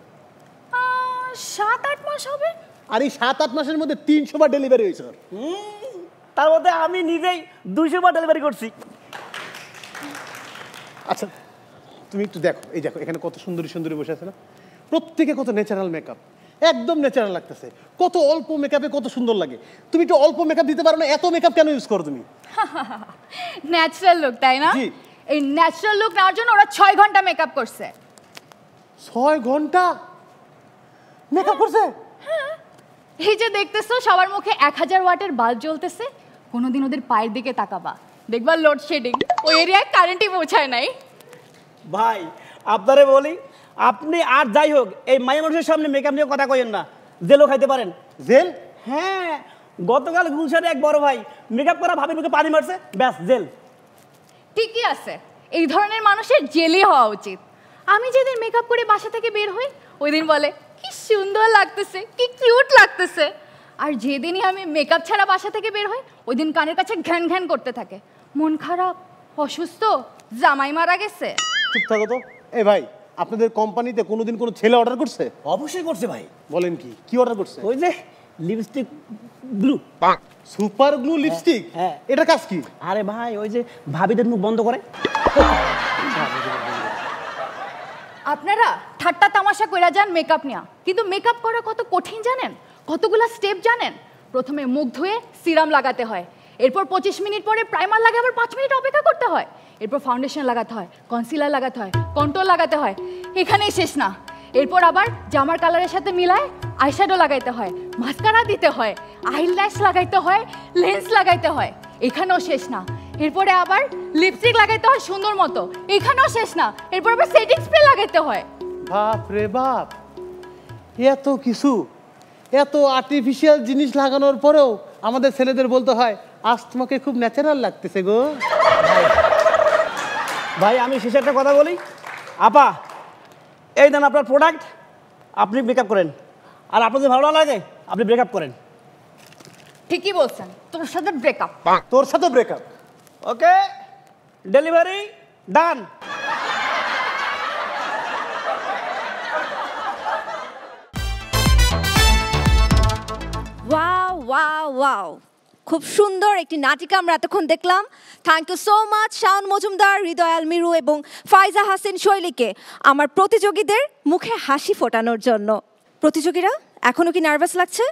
7-8 মাস হবে। আর এই 7-8 মাসের মধ্যে 300 বার ডেলিভারি হয়েছে। তার মধ্যে আমি নিজেই 200 বার ডেলিভারি করছি। আচ্ছা তুমি একটু দেখো, এই দেখো এখানে কত সুন্দরী সুন্দরী বসে আছে না, প্রত্যেকে কত ন্যাচারাল মেকআপ, একদম ন্যাচারাল লাগতেছে। কত অল্প মেকআপে কত সুন্দর লাগে। তুমি একটু অল্প মেকআপ দিতে পারো না? এত মেকআপ কেন ইউজ করো তুমি? ন্যাচারাল লুক, তাই না? এই ন্যাচারাল লুক নেওয়ার জন্য ওরা 6 ঘন্টা মেকআপ করছে। 6 ঘন্টা মেকআপ করছে? হ্যাঁ, এই যে দেখতেছো সবার মুখে 1000 ওয়াটের বাল্ব জ্বলতেছে, কোনোদিন ওদের পায়ের দিকে তাকাবা, দেখবা লোডশেডিং, ওই এরিয়ায় কারেন্টই পৌঁছায় নাই। ভাই আপনারে বলি, আপনি আর যাই হোক এই মায়া মানুষের সামনে মেকআপ নিয়ে কথা কইেন না, জেলও খাইতে পারেন। জেল? হ্যাঁ, গতকাল গুলশানে এক বড় ভাই মেকআপ করা ভাবির মুখে পানি মারছে, ব্যাস জেল। ঠিকই আছে, এই ধরনের মানুষের জেলই হওয়া উচিত। আমি যেদিন মেকআপ করে বাসা থেকে বের হই, ওই দিন বলে কি সুন্দর লাগতেছে, কি কিউট লাগতেছে। আর যেদিনই আমি মেকআপ ছাড়া বাসা থেকে বের হই, ওই দিন কানের কাছে ঘ্যান ঘ্যান করতে থাকে, মন খারাপ, অসুস্থ, জামাই মারা গেছে। চুপ থাকো তো। এই ভাই, আপনাদের কোম্পানিতে কোনোদিন কোনো ছেলে অর্ডার করছে? অবশ্যই করছে ভাই। বলেন কি, কি অর্ডার করছে? ওই যে lipstick glue, super glue lipstick. হ্যাঁ, এটা কাজ কি? আরে ভাই ওই যে ভাবিদের মুখ বন্ধ করে। আপনারা ঠাট্টা তামাশা কইরা যান মেকআপ নিয়া, কিন্তু মেকআপ করা কত কঠিন জানেন? কতগুলো স্টেপ জানেন? প্রথমে মুখ ধুয়ে সিরাম লাগাতে হয়, এরপর 25 মিনিট পরে প্রাইমার লাগে, আবার 5 মিনিট অপেক্ষা করতে হয়, এরপর ফাউন্ডেশন লাগাতে হয়, কনসিলার লাগাতে হয়, কন্ট্রোল লাগাতে হয়। এখানেই শেষ না, এরপর আবার জামার কালারের সাথে মিলায় আইশ্যাডো লাগাইতে হয়, মাস্কারা দিতে হয়, আইল্যাশ লাগাইতে হয়, লেন্স লাগাইতে হয়। এখানেও শেষ না, এরপরে আবার লিপস্টিক লাগাইতে হয় সুন্দর মতো। এখানেও শেষ না, এরপর আবার সেটিং স্প্রে লাগাইতে হয়। বাপ রে বাপ, এত কিছু, এত আর্টিফিশিয়াল জিনিস লাগানোর পরেও আমাদের ছেলেদের বলতে হয় আজ তোমাকে খুব ন্যাচারাল লাগতেছে গো। ভাই আমি শেষে একটা কথা বলি, আপা এই দেন আপনার প্রোডাক্ট, আপনি মেকআপ করেন, আর আপনাদের ভালো না লাগে আপনি ব্রেকআপ করেন। ঠিকই বলছেন, তোর সাথে ব্রেকআপ। তোর সাথে breakup. Okay, delivery done. Wow wow wow, খুব সুন্দর একটি নাটিকা আমরা এতক্ষণ দেখলাম। Thank you so much Shaon Majumder, Hridoy Al Miru এবং ফাইজা হাসিন শৈলীকে আমার প্রতিযোগীদের মুখে হাসি ফোটানোর জন্য। প্রতিযোগীরা এখনও কি নার্ভাস লাগছে?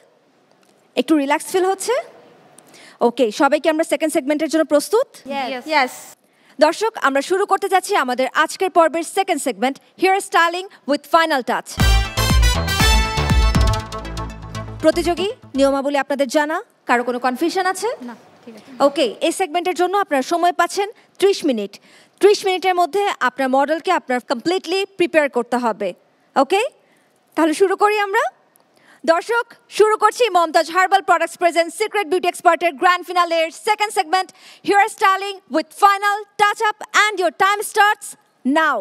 একটু রিল্যাক্স ফিল হচ্ছে? ওকে, সবাইকে আমরা সেকেন্ড সেগমেন্টের জন্য প্রস্তুত? ইয়েস। দর্শক, আমরা শুরু করতে যাচ্ছি আমাদের আজকের পর্বের second segment, hair styling with final touch. প্রতিযোগী নিয়মাবলী আপনাদের জানা, কারো কোনো কনফিউশন আছে? না, ঠিক আছে। ওকে, এই সেগমেন্টের জন্য আপনারা সময় পাচ্ছেন 30 মিনিট। 30 মিনিটের মধ্যে আপনার মডেলকে আপনার কমপ্লিটলি প্রিপেয়ার করতে হবে। ওকে, তাহলে শুরু করি আমরা। দর্শক, শুরু করছি Mumtaz herbal products present secret beauty এক্সপার্টের গ্র্যান্ড ফিনালের second segment, hair styling with final touch up, and your time starts now.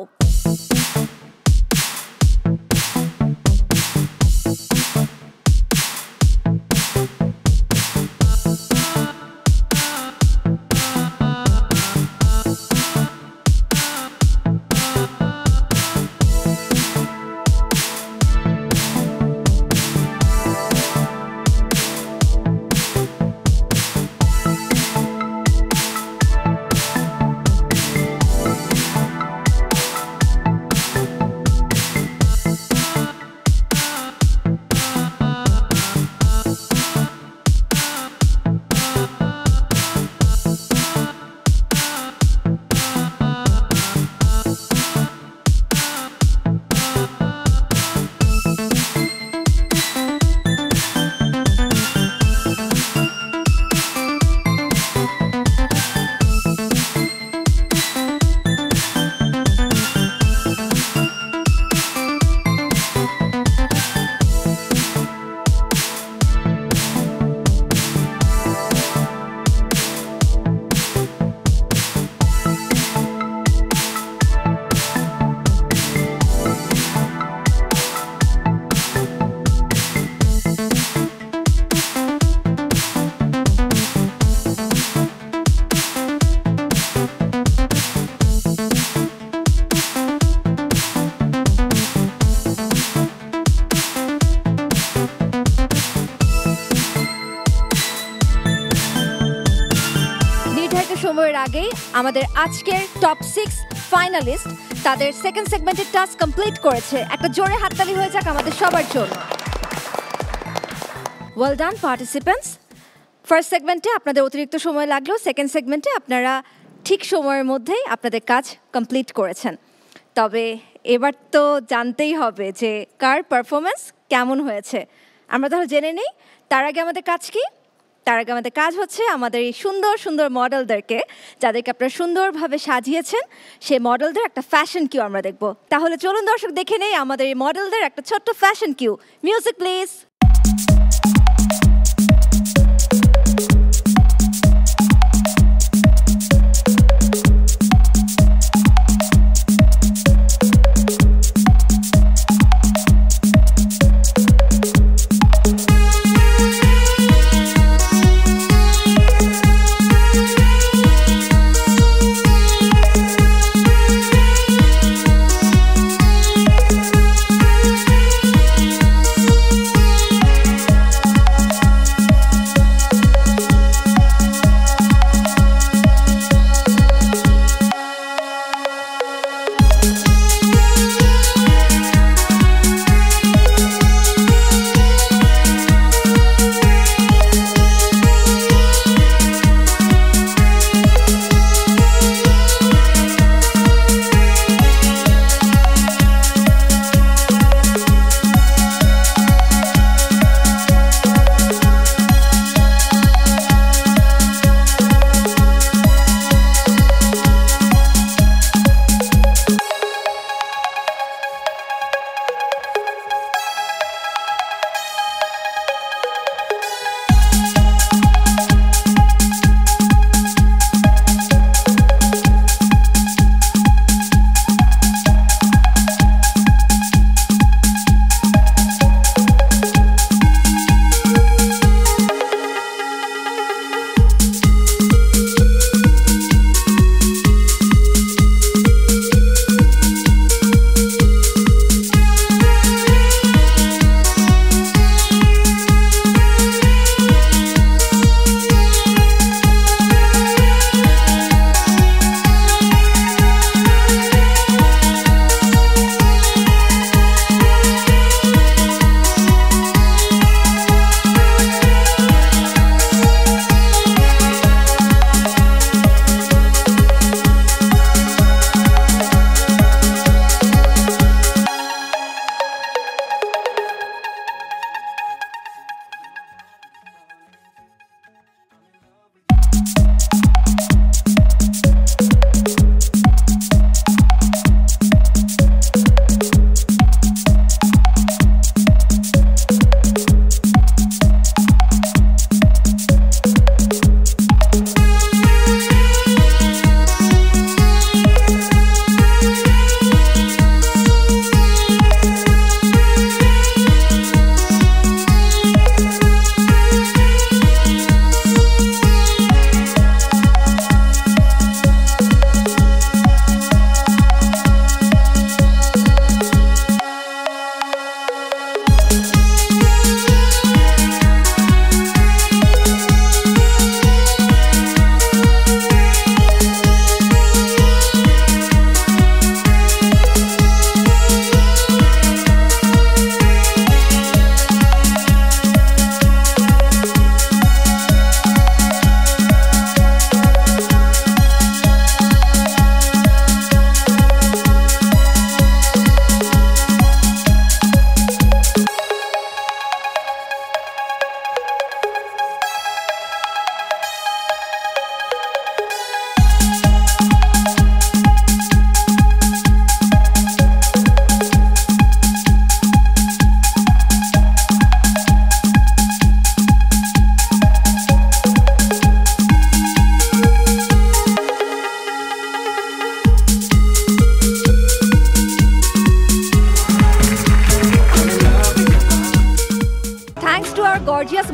সময়ের আগেই আমাদের আজকের টপ 6 ফাইনালিস্ট তাদের সেকেন্ড সেগমেন্টের টাস্ক কমপ্লিট করেছে। একটা জোরে হাততালি হয়ে যাক আমাদের সবার জন্য। Well done participants. ফার্স্ট সেগমেন্টে আপনাদের অতিরিক্ত সময় লাগলেও সেকেন্ড সেগমেন্টে আপনারা ঠিক সময়ের মধ্যেই আপনাদের কাজ কমপ্লিট করেছেন। তবে এবার তো জানতেই হবে যে কার পারফরমেন্স কেমন হয়েছে। আমরা তাহলে জেনে নিই তার আগে আমাদের কাজ কি। তার আগে আমাদের কাজ হচ্ছে আমাদের এই সুন্দর সুন্দর মডেলদেরকে, যাদেরকে আপনারা সুন্দরভাবে সাজিয়েছেন, সেই মডেলদের একটা ফ্যাশন কিউ আমরা দেখব। তাহলে চলুন দর্শক দেখে নেই আমাদের এই মডেলদের একটা ছোট্ট fashion cue. Music please.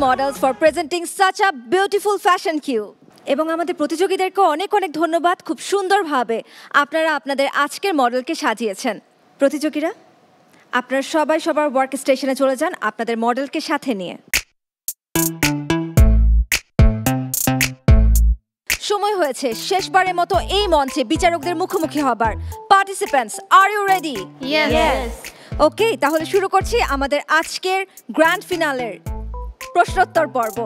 models for presenting such a beautiful fashion queue. এবং আমাদের প্রতিযোগীদেরকে অনেক অনেক ধন্যবাদ, খুব সুন্দরভাবে আপনারা আপনাদের আজকের মডেলকে সাজিয়েছেন। প্রতিযোগীরা, আপনারা সবাই সবার ওয়ার্ক স্টেশনে চলে যান আপনাদের মডেলকে সাথে নিয়ে। সময় হয়েছে শেষবারের মতো এই মঞ্চে বিচারকদের মুখোমুখি হবার। Participants, are you ready? Yes. Okay, তাহলে শুরু করছি আমাদের আজকের গ্র্যান্ড ফিনালের প্রশ্নোত্তর পর্ব।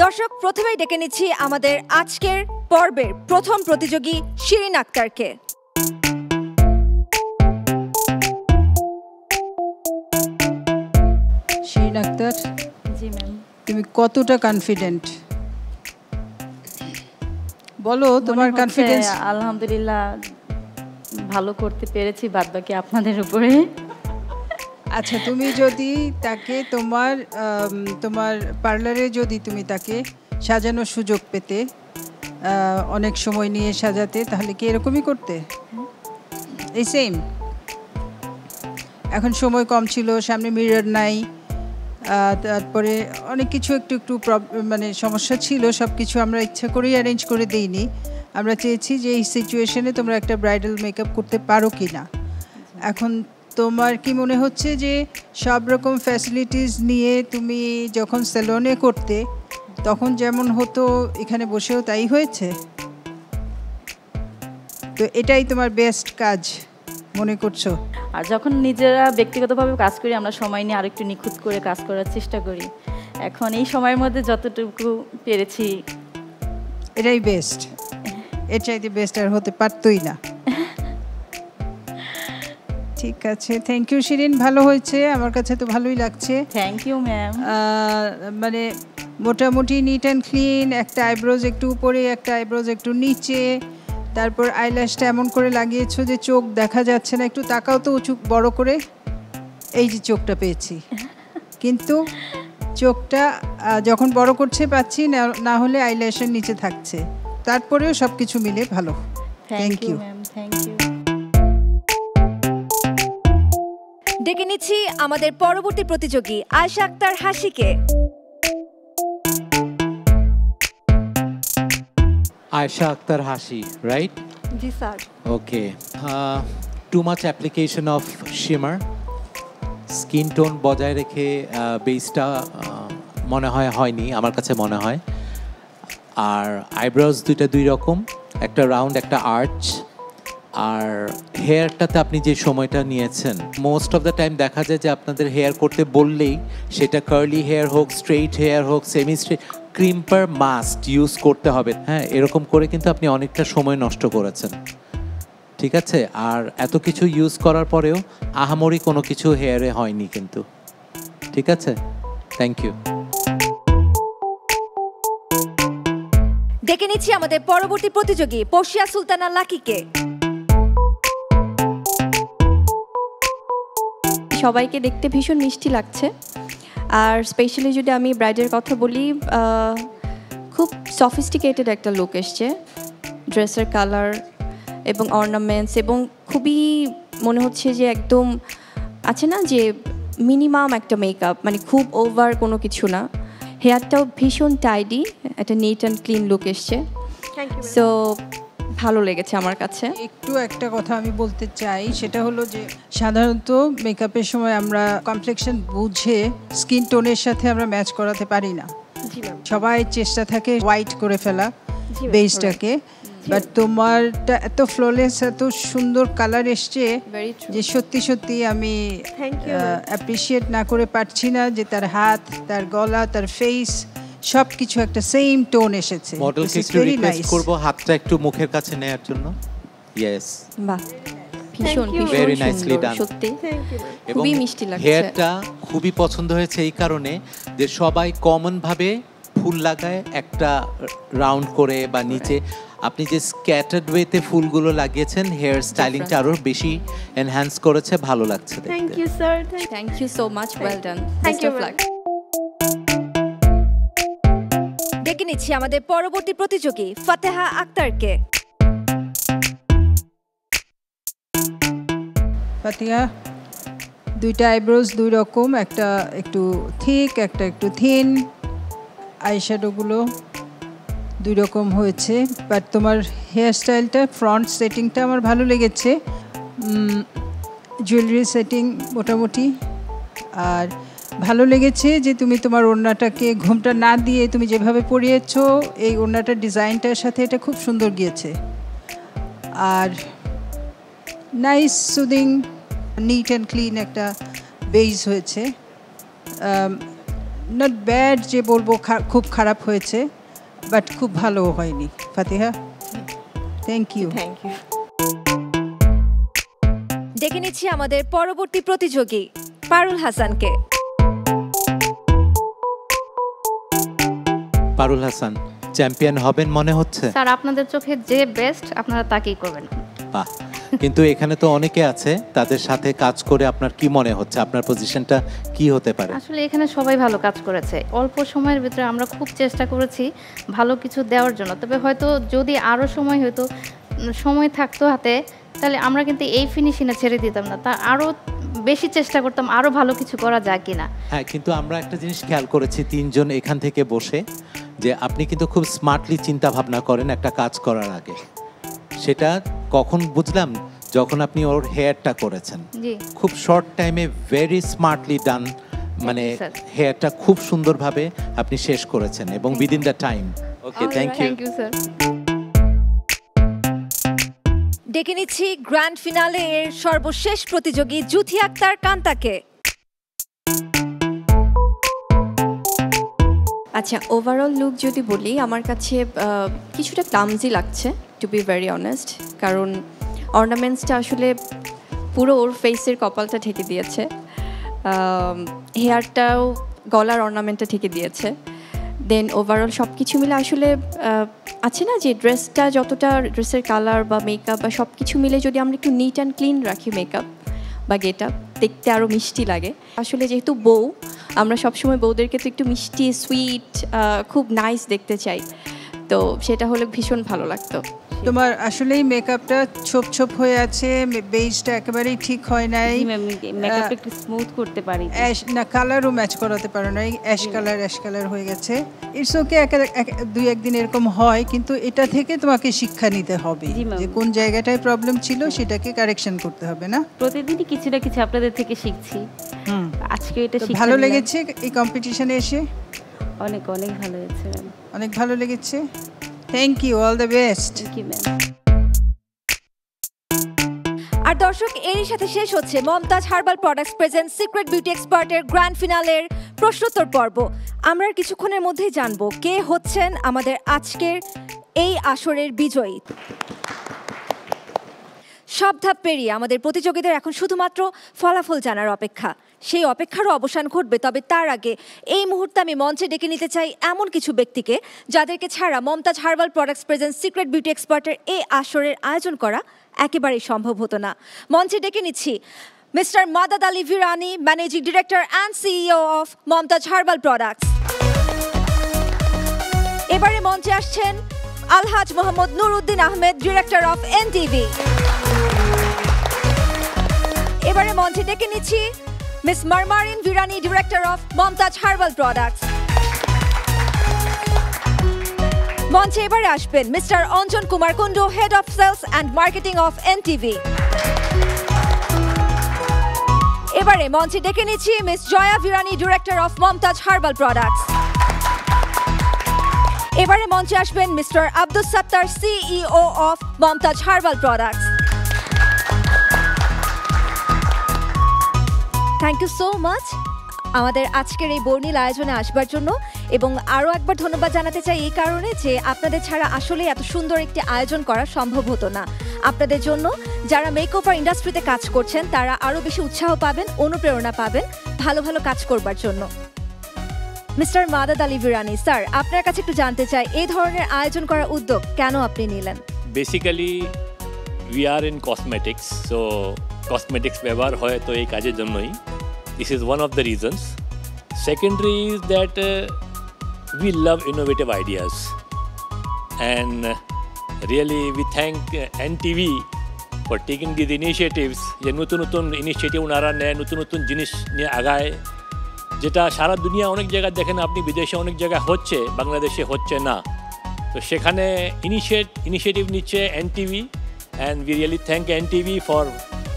দর্শক, প্রথমেই ডেকে নিচ্ছি আমাদের আজকের পর্বের প্রথম প্রতিযোগী শিরিন আক্তারকে। শিরিন আক্তার, জি ম্যাম। তুমি কতটা কনফিডেন্ট বলো, তোমার কনফিডেন্স? আলহামদুলিল্লাহ ভালো করতে পেরেছি, বাদ বাকি আপনাদের উপরে। আচ্ছা, তুমি যদি তাকে তোমার তোমার পার্লারে যদি তুমি তাকে সাজানোর সুযোগ পেতে, অনেক সময় নিয়ে সাজাতে, তাহলে কি এরকমই করতে? এই সেম? এখন সময় কম ছিল, সামনে মিরর নাই, তারপরে অনেক কিছু একটু একটু মানে সমস্যা ছিল, সব কিছু আমরা ইচ্ছা করেই অ্যারেঞ্জ করে দিইনি। আমরা চেয়েছি যে এই সিচুয়েশনে তোমরা একটা ব্রাইডাল মেকআপ করতে পারো কি না। এখন তোমার কি মনে হচ্ছে যে সব রকম ফ্যাসিলিটিস নিয়ে তুমি যখন সেলুনে করতে তখন যেমন হতো এখানে বসেও তাই হয়েছে? তো এটাই তোমার বেস্ট কাজ মনে করছো? আর যখন নিজেরা ব্যক্তিগতভাবে কাজ করি, আমরা সময় নিয়ে আরেকটু নিখুঁত করে কাজ করার চেষ্টা করি। এখন এই সময়ের মধ্যে যতটুকু পেরেছি এটাই বেস্ট, এর চাইতে বেস্ট আর হতে পারতোই না। ঠিক আছে, থ্যাংক ইউ শিরিন, ভালো হয়েছে, আমার কাছে তো ভালোই লাগছে। Thank you ma'am. মানে মোটামুটি নিট অ্যান্ড ক্লিন, একটা আইব্রোজ একটু উপরে, একটা আইব্রোজ একটু নিচে, তারপর আইল্যাশটা এমন করে লাগিয়েছো যে চোখ দেখা যাচ্ছে না, একটু তাকাও তো উঁচু বড় করে। এই যে চোখটা পেয়েছি, কিন্তু চোখটা যখন বড় করছে পাচ্ছি না, হলে আইল্যাশের নিচে থাকছে। তারপরেও সব কিছু মিলে ভালো। Thank you ma'am, thank you. ডেকে নিচ্ছি আমাদের পরবর্তী প্রতিযোগী আয়েশা আক্তার হাসিকে। আয়েশা আক্তার হাসি, right? G sir. Okay, too much application of shimmer, skin tone বজায় রেখে বেসটা মনে হয়নি, আমার কাছে মনে হয়। আর আইব্রোজ দুইটা দুই রকম, একটা রাউন্ড একটা আর্চ। আর হেয়ারটাতে আপনি যে সময়টা নিয়েছেন, মোস্ট অফ দ্য টাইম দেখা যায় যে আপনাদের হেয়ার করতে বললেই, সেটা কার্লি হেয়ার হোক, স্ট্রেইট হেয়ার হোক, semi straight, crimper must use করতে হবে। হ্যাঁ, এরকম করে কিন্তু আপনি অনেকটা সময় নষ্ট করেছেন, ঠিক আছে? আর এত কিছু ইউজ করার পরেও আহামরি কোনো কিছু হেয়ারে হয়নি কিন্তু, ঠিক আছে? Thank you. ডেকে নিচ্ছি আমাদের পরবর্তী প্রতিযোগী পর্ষিয়া সুলতানা লাকিকে। সবাইকে দেখতে ভীষণ মিষ্টি লাগছে, আর স্পেশালি যদি আমি ব্রাইডের কথা বলি, খুব সফিস্টিকেটেড একটা লুক এসছে, ড্রেসের কালার এবং অর্নামেন্টস, এবং খুবই মনে হচ্ছে যে একদম আছে না যে মিনিমাম একটা মেকআপ, মানে খুব ওভার কোনো কিছু না। হেয়ারটাও ভীষণ টাইডি, একটা নিট অ্যান্ড ক্লিন লুক এসছে, সো ভালো লেগেছে আমার কাছে। একটু একটা কথা আমি বলতে চাই, সেটা হলো যে সাধারণত মেকআপের সময় আমরা কমপ্লেক্সন বুঝে স্কিন টোনের সাথে আমরা ম্যাচ করাতে পারি না। সবাই চেষ্টা থাকে হোয়াইট করে ফেলা বেসটাকে, বাট তোমারটা এত ফ্ললেস, এত সুন্দর কালার এসছে যে সত্যি সত্যি আমি অ্যাপ্রিসিয়েট না করে পারছি না যে তার হাত, তার গলা, তার ফেস সব কিছু একটা সেম টোন এসেছে। মডেলকে একটু রিকোয়েস্ট করব হাতটা একটু মুখের কাছে নেয়ার জন্য। ইয়েস, বাহ, ভীষণ ভেরি নাইসলি ডান, সত্যি এবং খুবই মিষ্টি লাগছে। হেয়ারটা খুবই পছন্দ হয়েছে এই কারণে যে সবাই কমন ভাবে ফুল লাগায় একটা রাউন্ড করে বা নিচে, আপনি যে স্ক্যাটার্ড ওয়েতে ফুলগুলো লাগিয়েছেন, হেয়ার স্টাইলিংটা আরো বেশি এনহ্যান্স করেছে, ভালো লাগছে দেখতে। Thank you sir, thank you so much, well done, best of luck. ডেকে নিচ্ছি আমাদের পরবর্তী প্রতিযোগী ফাতেহা আক্তারকে। ফাতেহা, দুইটা আইব্রোজ দুই রকম, একটা একটু থিক, একটা একটু থিন, আইশ্যাডোগুলো দুই রকম হয়েছে, বাট তোমার হেয়ার স্টাইলটা, ফ্রন্ট সেটিংটা আমার ভালো লেগেছে, জুয়েলারি সেটিং মোটামুটি। আর ভালো লেগেছে যে তুমি তোমার ওড়নাটাকে ঘুমটা না দিয়ে তুমি যেভাবে পরিয়েছো, এই ওড়নাটার ডিজাইনটার সাথে এটা খুব সুন্দর গিয়েছে। আর nice soothing neat and clean একটা বেজ হয়েছে, নট ব্যাড যে বলবো খুব খারাপ হয়েছে, বাট খুব ভালো হয়নি। Fatiha, thank you. Thank you. ডেকে নিচ্ছি আমাদের পরবর্তী প্রতিযোগী পারুল হাসানকে। পারুল হাসান চ্যাম্পিয়ন হবেন মনে হচ্ছে? স্যার আপনাদের চোখে যে বেস্ট আপনারা তাকেই করবেন। বাহ, কিন্তু এখানে তো অনেকে আছে, তাদের সাথে কাজ করে আপনার কি মনে হচ্ছে, আপনার পজিশনটা কি হতে পারে? আসলে এখানে সবাই ভালো কাজ করেছে, অল্প সময়ের ভিতরে আমরা খুব চেষ্টা করেছি ভালো কিছু দেওয়ার জন্য। তবে হয়তো যদি আরও সময় থাকতো হাতে, তাহলে আমরা কিন্তু এই ফিনিশিংয়ে ছেড়ে দিতাম না, তা আরও বেশি চেষ্টা করতাম আরও ভালো কিছু করা যায় কিনা। হ্যাঁ, কিন্তু আমরা একটা জিনিস খেয়াল করেছি তিনজন এখান থেকে বসে, যে আপনি কিন্তু খুব স্মার্টলি চিন্তা ভাবনা করেন একটা কাজ করার আগে। সেটা কখন বুঝলাম, যখন আপনি ওর হেয়ারটা করেছেন, খুব শর্ট টাইমে ভেরি স্মার্টলি ডান, মানে হেয়ারটা খুব সুন্দরভাবে আপনি শেষ করেছেন এবং within the time. Okay, thank you. Thank you sir. ডেকে নিচ্ছি গ্র্যান্ড ফিনালে এর সর্বশেষ প্রতিযোগী জুথি আক্তার কান্তাকে। আচ্ছা, ওভারঅল লুক যদি বলি, আমার কাছে কিছুটা ক্লামজি লাগছে, টু বি ভেরি অনেস্ট, কারণ অর্নামেন্টসটা আসলে পুরো ওর ফেসের কপালটা ঢেকে দিয়েছে, হেয়ারটাও গলার অর্নামেন্টটা ঢেকে দিয়েছে। দেন ওভারঅল সব কিছু মিলে আসলে আছে না যে ড্রেসটা যতটা, ড্রেসের কালার বা মেকআপ বা সব কিছু মিলে যদি আমরা একটু নিট অ্যান্ড ক্লিন রাখি মেকআপ বা গেট আপ, দেখতে আরও মিষ্টি লাগে। আসলে যেহেতু বউ, আমরা সবসময় বউদেরকে তো একটু মিষ্টি, সুইট, খুব নাইস দেখতে চাই, তো সেটা হলে ভীষণ ভালো লাগতো। তোমার আসলেই মেকআপটা ছোপ ছোপ হয়ে আছে, বেজটা একেবারেই ঠিক হয় নাই, মেকআপটা একটু স্মুথ করতে পারি না, কালারও ম্যাচ করাতে পারো নাই, অ্যাশ কালার হয়ে গেছে। ইটস ওকে, দুই একদিন এরকম হয়, কিন্তু এটা থেকে তোমাকে শিক্ষা নিতে হবে যে কোন জায়গাটায় প্রবলেম ছিল সেটাকে কারেকশন করতে হবে। না, প্রতিদিনই কিছু না কিছু আপনাদের থেকে শিখছি, আজকে এটা ভালো লেগেছে এই কম্পিটিশনে এসে? অনেক অনেক ভালো হয়েছে ম্যাম, অনেক ভালো লেগেছে। Thank you, all the best. Thank you ma'am. আর দর্শক, এরই সাথে শেষ হচ্ছে Mumtaz herbal products present secret beauty এক্সপার্টের গ্র্যান্ড ফিনালের প্রশ্নোত্তর পর্ব। আমরা কিছুক্ষণের মধ্যেই জানবো কে হচ্ছেন আমাদের আজকের এই আসরের বিজয়ী। সব ধাপ পেরিয়ে আমাদের প্রতিযোগীদের এখন শুধুমাত্র ফলাফল জানার অপেক্ষা। সেই অপেক্ষারও অবসান ঘটবে, তবে তার আগে এই মুহূর্তে আমি মঞ্চে ডেকে নিতে চাই এমন কিছু ব্যক্তিকে যাদেরকে ছাড়া Mumtaz herbal products present secret beauty এক্সপার্টের এই আসরের আয়োজন করা একেবারেই সম্ভব হতো না। মঞ্চে ডেকে নিচ্ছি mister Madad Ali Virani, managing director and CEO of Mumtaz herbal products. এবারে মঞ্চে আসছেন Alhaj Mohammad Nuruddin Ahmed, director of NTV. এবারে মঞ্চে ডেকে নিচ্ছি miss Marmarin Virani, director of Mumtaz herbal products. মঞ্চে এবারে আসবেন mister Anjan Kumar Kundu, head of sales and marketing of NTV. এবারে মঞ্চে ডেকে নিচ্ছি miss Joya Virani, director of Mumtaz herbal products. এবারে মঞ্চে আসবেন mister Abdus Sattar, CEO of Mumtaz herbal products. Thank you so much আমাদের আজকের এই বর্ণিল আয়োজনে আসবার জন্য, এবং আরও একবার ধন্যবাদ জানাতে চাই এই কারণে যে আপনাদের ছাড়া আসলে এত সুন্দর একটি আয়োজন করা সম্ভব হতো না। আপনাদের জন্য যারা মেকওভার ইন্ডাস্ট্রিতে কাজ করছেন তারা আরও বেশি উৎসাহ পাবেন, অনুপ্রেরণা পাবেন ভালো ভালো কাজ করবার জন্য। মিস্টার মাদাদ আলী ভিরানি স্যার, আপনার কাছে একটু জানতে চাই এই ধরনের আয়োজন করার উদ্যোগ কেন আপনি নিলেন? Basically we are in cosmetics, so cosmetics ব্যবহার হয় তো এই কাজের জন্যই। This is one of the reasons. Secondary is that we love innovative ideas, and really we thank NTV for taking these initiatives. যে নতুন নতুন ইনিশিয়েটিভ ওনারা নেয়, নতুন নতুন জিনিস নিয়ে আগায়, যেটা সারা দুনিয়া অনেক জায়গায় দেখেন আপনি, বিদেশে অনেক জায়গায় হচ্ছে, বাংলাদেশে হচ্ছে না। তো সেখানে ইনিশিয়েটিভ নিচ্ছে NTV, and we really thank NTV for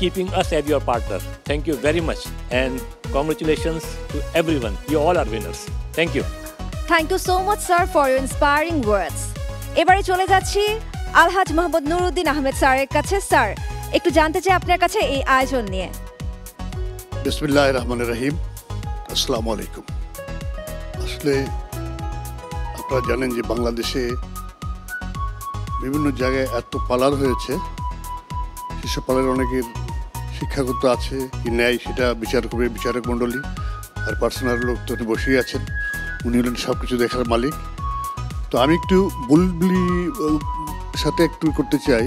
keeping us as your partner. Thank you very much and congratulations to everyone. You all are winners. Thank you. Thank you so much, sir, for your inspiring words. এবারে চলে যাচ্ছি আলহাজ মোহাম্মদ নুরুদ্দিন আহমেদ স্যারের কাছে। Sir, একটু জানতে চাই আপনার কাছে এই আয়োজন নিয়ে। বিসমিল্লাহির রহমানির রহিম। আসসালামু আলাইকুম। আসলে আপনারা জানেন যে বাংলাদেশে বিভিন্ন জায়গায় এত পার্লার হয়েছে, সেসব পার্লার অনেকের শিক্ষাগত আছে কি নেয় সেটা বিচার করবে বিচারক মণ্ডলী, আর পার্সোনাল লোক তো বসেই আছেন, উনি হলেন সব কিছু দেখার মালিক। তো আমি একটু বুলবুলি সাথে একটু করতে চাই।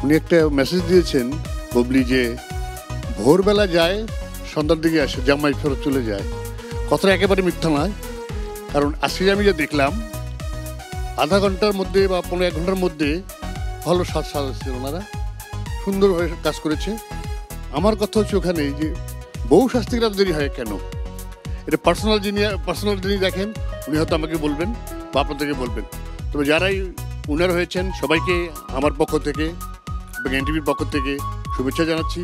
উনি একটা মেসেজ দিয়েছেন বুবলি যে ভোরবেলা যায় সন্ধ্যার দিকে আসে, জামাই ফেরত চলে যায়। কথাটা একেবারে মিথ্যা নয়, কারণ আজকে আমি যা দেখলাম আধা ঘন্টার মধ্যে বা 15-1 ঘন্টার মধ্যে ভালো সাজাচ্ছেন ওনারা, সুন্দরভাবে কাজ করেছে। আমার কথা হচ্ছে ওখানে যে বউ শাস্তিরা দেরি হয় কেন, এটা পার্সোনাল যিনি দেখেন উনি হয়তো আমাকে বলবেন বা আপনাদেরকে বলবেন। তবে যারাই উনার হয়েছেন সবাইকে আমার পক্ষ থেকে এবং এনটিভির পক্ষ থেকে শুভেচ্ছা জানাচ্ছি।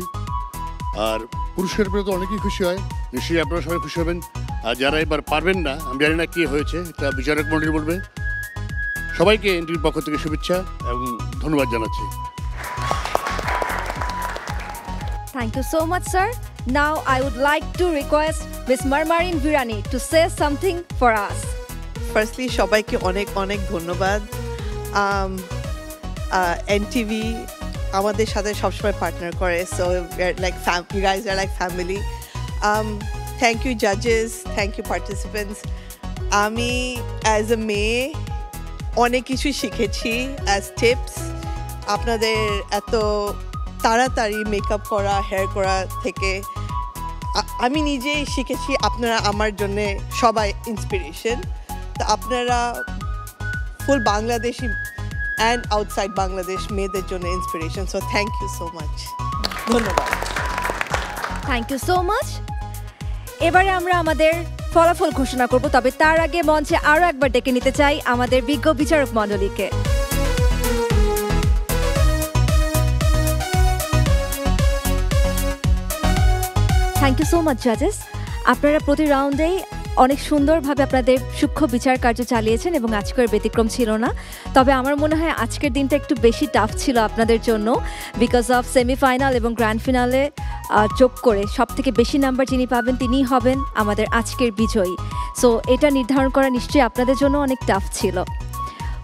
আর পুরস্কার পেলে তো অনেকেই খুশি হয়, নিশ্চয়ই আপনারা সবাই খুশি হবেন। আর যারা এবার পারবেন না, আমি জানি না কে হয়েছে, এটা বিচারক মণ্ডলী বলবে। সবাইকে এনটিভির পক্ষ থেকে শুভেচ্ছা এবং ধন্যবাদ জানাচ্ছি। Thank you so much, sir. Now I would like to request Ms. Marmarin Virani to say something for us. Firstly, সবাইকে অনেক অনেক ধন্যবাদ। এনটিভি আমাদের সাথে সবসময় পার্টনার করে, so you guys are like family. Thank you judges, thank you participants. আমি as a মেয়ে অনেক কিছু শিখেছি as tips, আপনাদের এত তাড়াতাড়ি মেকআপ করা, হেয়ার করা থেকে আমি নিজেই শিখেছি। আপনারা আমার জন্য সবাই ইন্সপিরেশন। তো আপনারা full Bangladeshi and outside Bangladesh মেয়েদের জন্য inspiration, so thank you so much. ধন্যবাদ। Thank you so much. এবারে আমরা আমাদের ফলাফল ঘোষণা করব, তবে তার আগে মঞ্চে আরও একবার ডেকে নিতে চাই আমাদের বিজ্ঞ বিচারক মণ্ডলীকে। থ্যাংক ইউ সো মাচ জাজেস। আপনারা প্রতি রাউন্ডেই অনেক সুন্দরভাবে আপনাদের সূক্ষ্ম বিচার কার্য চালিয়েছেন এবং আজকের ব্যতিক্রম ছিল না। তবে আমার মনে হয় আজকের দিনটা একটু বেশি টাফ ছিল আপনাদের জন্য, বিকজ অফ সেমিফাইনাল এবং গ্র্যান্ড ফিনালে যোগ করে সবথেকে বেশি নাম্বার যিনি পাবেন তিনিই হবেন আমাদের আজকের বিজয়ী। সো এটা নির্ধারণ করা নিশ্চয়ই আপনাদের জন্য অনেক টাফ ছিল।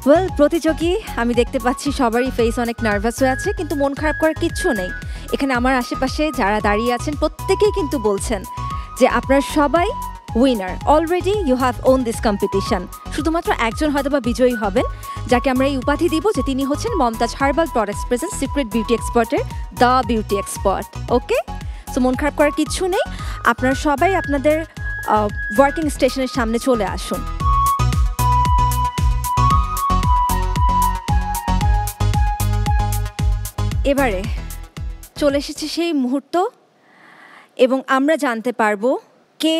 ওয়েল, প্রতিযোগী আমি দেখতে পাচ্ছি সবারই ফেস অনেক নার্ভাস হয়ে আছে, কিন্তু মন খারাপ করার কিচ্ছু নেই। এখানে আমার আশেপাশে যারা দাঁড়িয়ে আছেন প্রত্যেকেই কিন্তু বলছেন যে আপনারা সবাই winner, already you have won this competition. শুধুমাত্র একজন হয়তো বা বিজয়ী হবেন, যাকে আমরা এই উপাধি দিব যে তিনি হচ্ছেন Mumtaz herbal products present secret beauty এক্সপার্টের the beauty expert. Okay, so মন খারাপ করার কিচ্ছু নেই। আপনারা সবাই আপনাদের ওয়ার্কিং স্টেশনের সামনে চলে আসুন। এবারে চলে এসেছে সেই মুহূর্ত এবং আমরা জানতে পারবো কে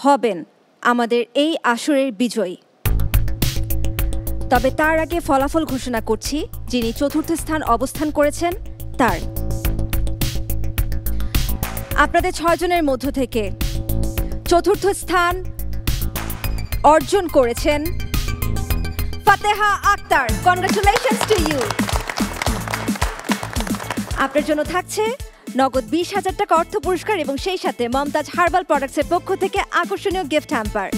হবেন আমাদের এই আসরের বিজয়ী। তবে তার আগে ফলাফল ঘোষণা করছি যিনি চতুর্থ স্থান অবস্থান করেছেন তার। আপনাদের 6 জনের মধ্য থেকে চতুর্থ স্থান অর্জন করেছেন Fateha Akter. Congratulations to you. আপনার জন্য থাকছে নগদ 20,000 টাকা অর্থ পুরস্কার এবং সেই সাথে মমতাজ হার্বাল প্রোডাক্টসের পক্ষ থেকে আকর্ষণীয় গিফট হ্যাম্পার।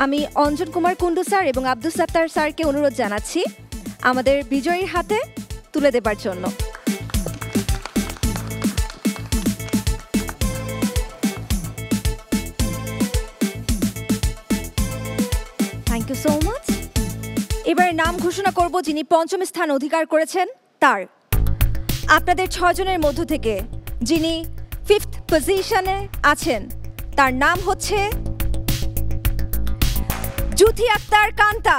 আমি অঞ্জন কুমার কুন্ডু স্যার এবং আব্দুল সাত্তার স্যারকে অনুরোধ জানাচ্ছি আমাদের বিজয়ীর হাতে তুলে দেবার জন্য। Thank you so much. এবার নাম ঘোষণা করব যিনি পঞ্চম স্থান অধিকার করেছেন তার। আপনাদের 6 জনের মধ্য থেকে যিনি 5th পজিশনে আছেন তার নাম হচ্ছে জুথি আক্তার কান্তা।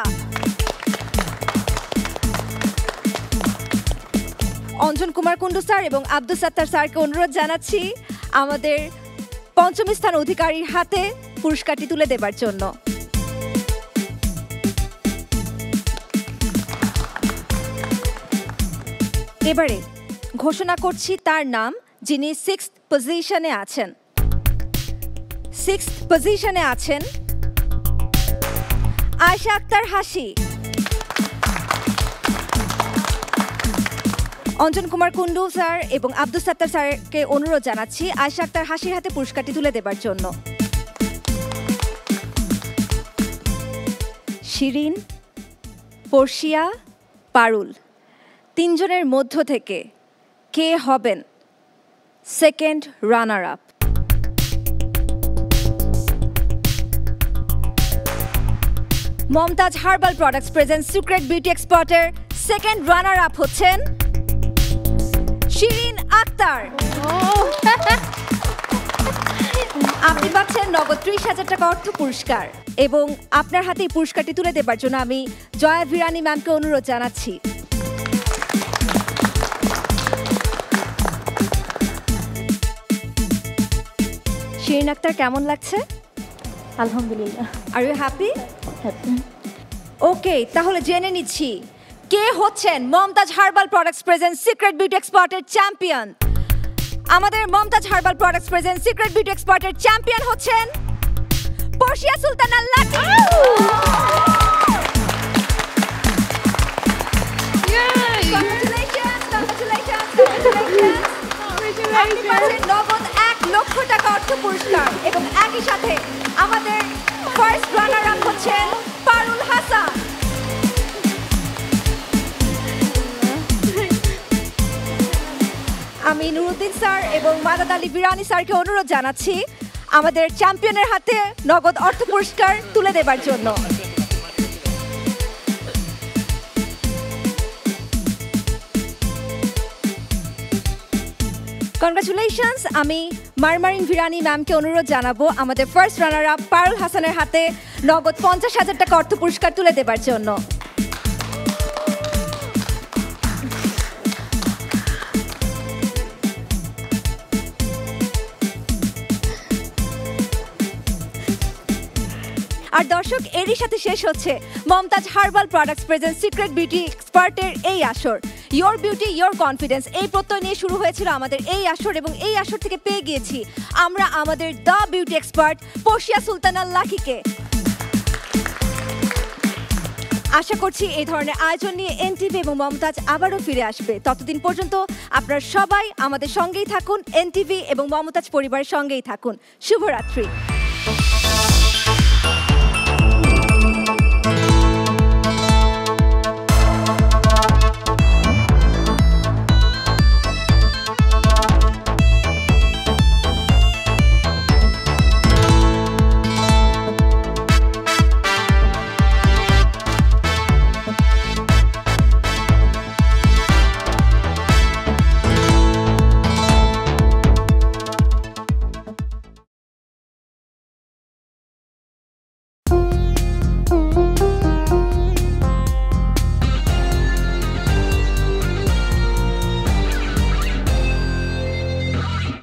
অঞ্জন কুমার কুন্ডু স্যার এবং আব্দুল সাত্তার স্যারকে অনুরোধ জানাচ্ছি আমাদের পঞ্চম স্থান অধিকারীর হাতে পুরস্কারটি তুলে দেবার জন্য। এবারে ঘোষণা করছি তার নাম, যিনি 6th পজিশনে আছেন। 6th পজিশনে আছেন আয়েশা আক্তার হাসি। অঞ্জন কুমার কুন্ডু স্যার এবং আব্দুল সাত্তার স্যারকে অনুরোধ জানাচ্ছি আয়েশা আক্তার হাসির হাতে পুরস্কারটি তুলে দেবার জন্য। শিরিন, পর্ষিয়া, পারুল, তিনজনের মধ্য থেকে কে হবেন second runner up? Mumtaz herbal products present secret beauty এক্সপার্টের সেকেন্ড রানার আপ হচ্ছেন শিরিন আক্তার। আপনি পাচ্ছেন নগদ 30,000 টাকা অর্থ পুরস্কার এবং আপনার হাতে এই পুরস্কারটি তুলে দেবার জন্য আমি জয়া ভিরানি ম্যামকে অনুরোধ জানাচ্ছি। শিরিন আক্তার, কেমন লাগছে? আলহামদুলিল্লাহ। Are you happy? Happy. Okay, তাহলে জেনে নিচ্ছি কে হচ্ছেন Mumtaz herbal products present secret beauty এক্সপার্টের চ্যাম্পিয়ন। আমাদের Mumtaz herbal products present secret beauty এক্সপার্টের চ্যাম্পিয়ন হচ্ছেন পর্ষিয়া সুলতানা লাকি। আপনি পাচ্ছেন নগদ 1 লক্ষ টাকা অর্থ পুরস্কার এবং একই সাথে আমাদের ফার্স্ট রানার আপ হচ্ছেন পারুল হাসান। আমি নুরুদ্দিন স্যার এবং মাদাদ আলী বিরানি স্যারকে অনুরোধ জানাচ্ছি আমাদের চ্যাম্পিয়নের হাতে নগদ অর্থ পুরস্কার তুলে দেবার জন্য। কনগ্রাচুলেশনস। আমি মারমারিন ভিরানি ম্যামকে অনুরোধ জানাবো আমাদের ফার্স্ট রানার আপ পারুল হাসানের হাতে নগদ 50,000 টাকা অর্থ পুরস্কার তুলে দেবার জন্য। আর দর্শক, এরই সাথে শেষ হচ্ছে Mumtaz herbal products present secret beauty এক্সপার্টের এই আসর। ইয়োর বিউটি ইয়োর কনফিডেন্স, এই প্রত্যয় নিয়ে শুরু হয়েছিল আমাদের এই আসর এবং এই আসর থেকে পেয়ে গিয়েছি আমরা আমাদের দ্য বিউটি এক্সপার্ট পর্ষিয়া সুলতানা লাকিকে। আশা করছি এই ধরনের আয়োজন নিয়ে এনটিভি এবং মমতাজ আবারও ফিরে আসবে। ততদিন পর্যন্ত আপনারা সবাই আমাদের সঙ্গেই থাকুন, এনটিভি এবং মমতাজ পরিবারের সঙ্গেই থাকুন। শুভরাত্রি।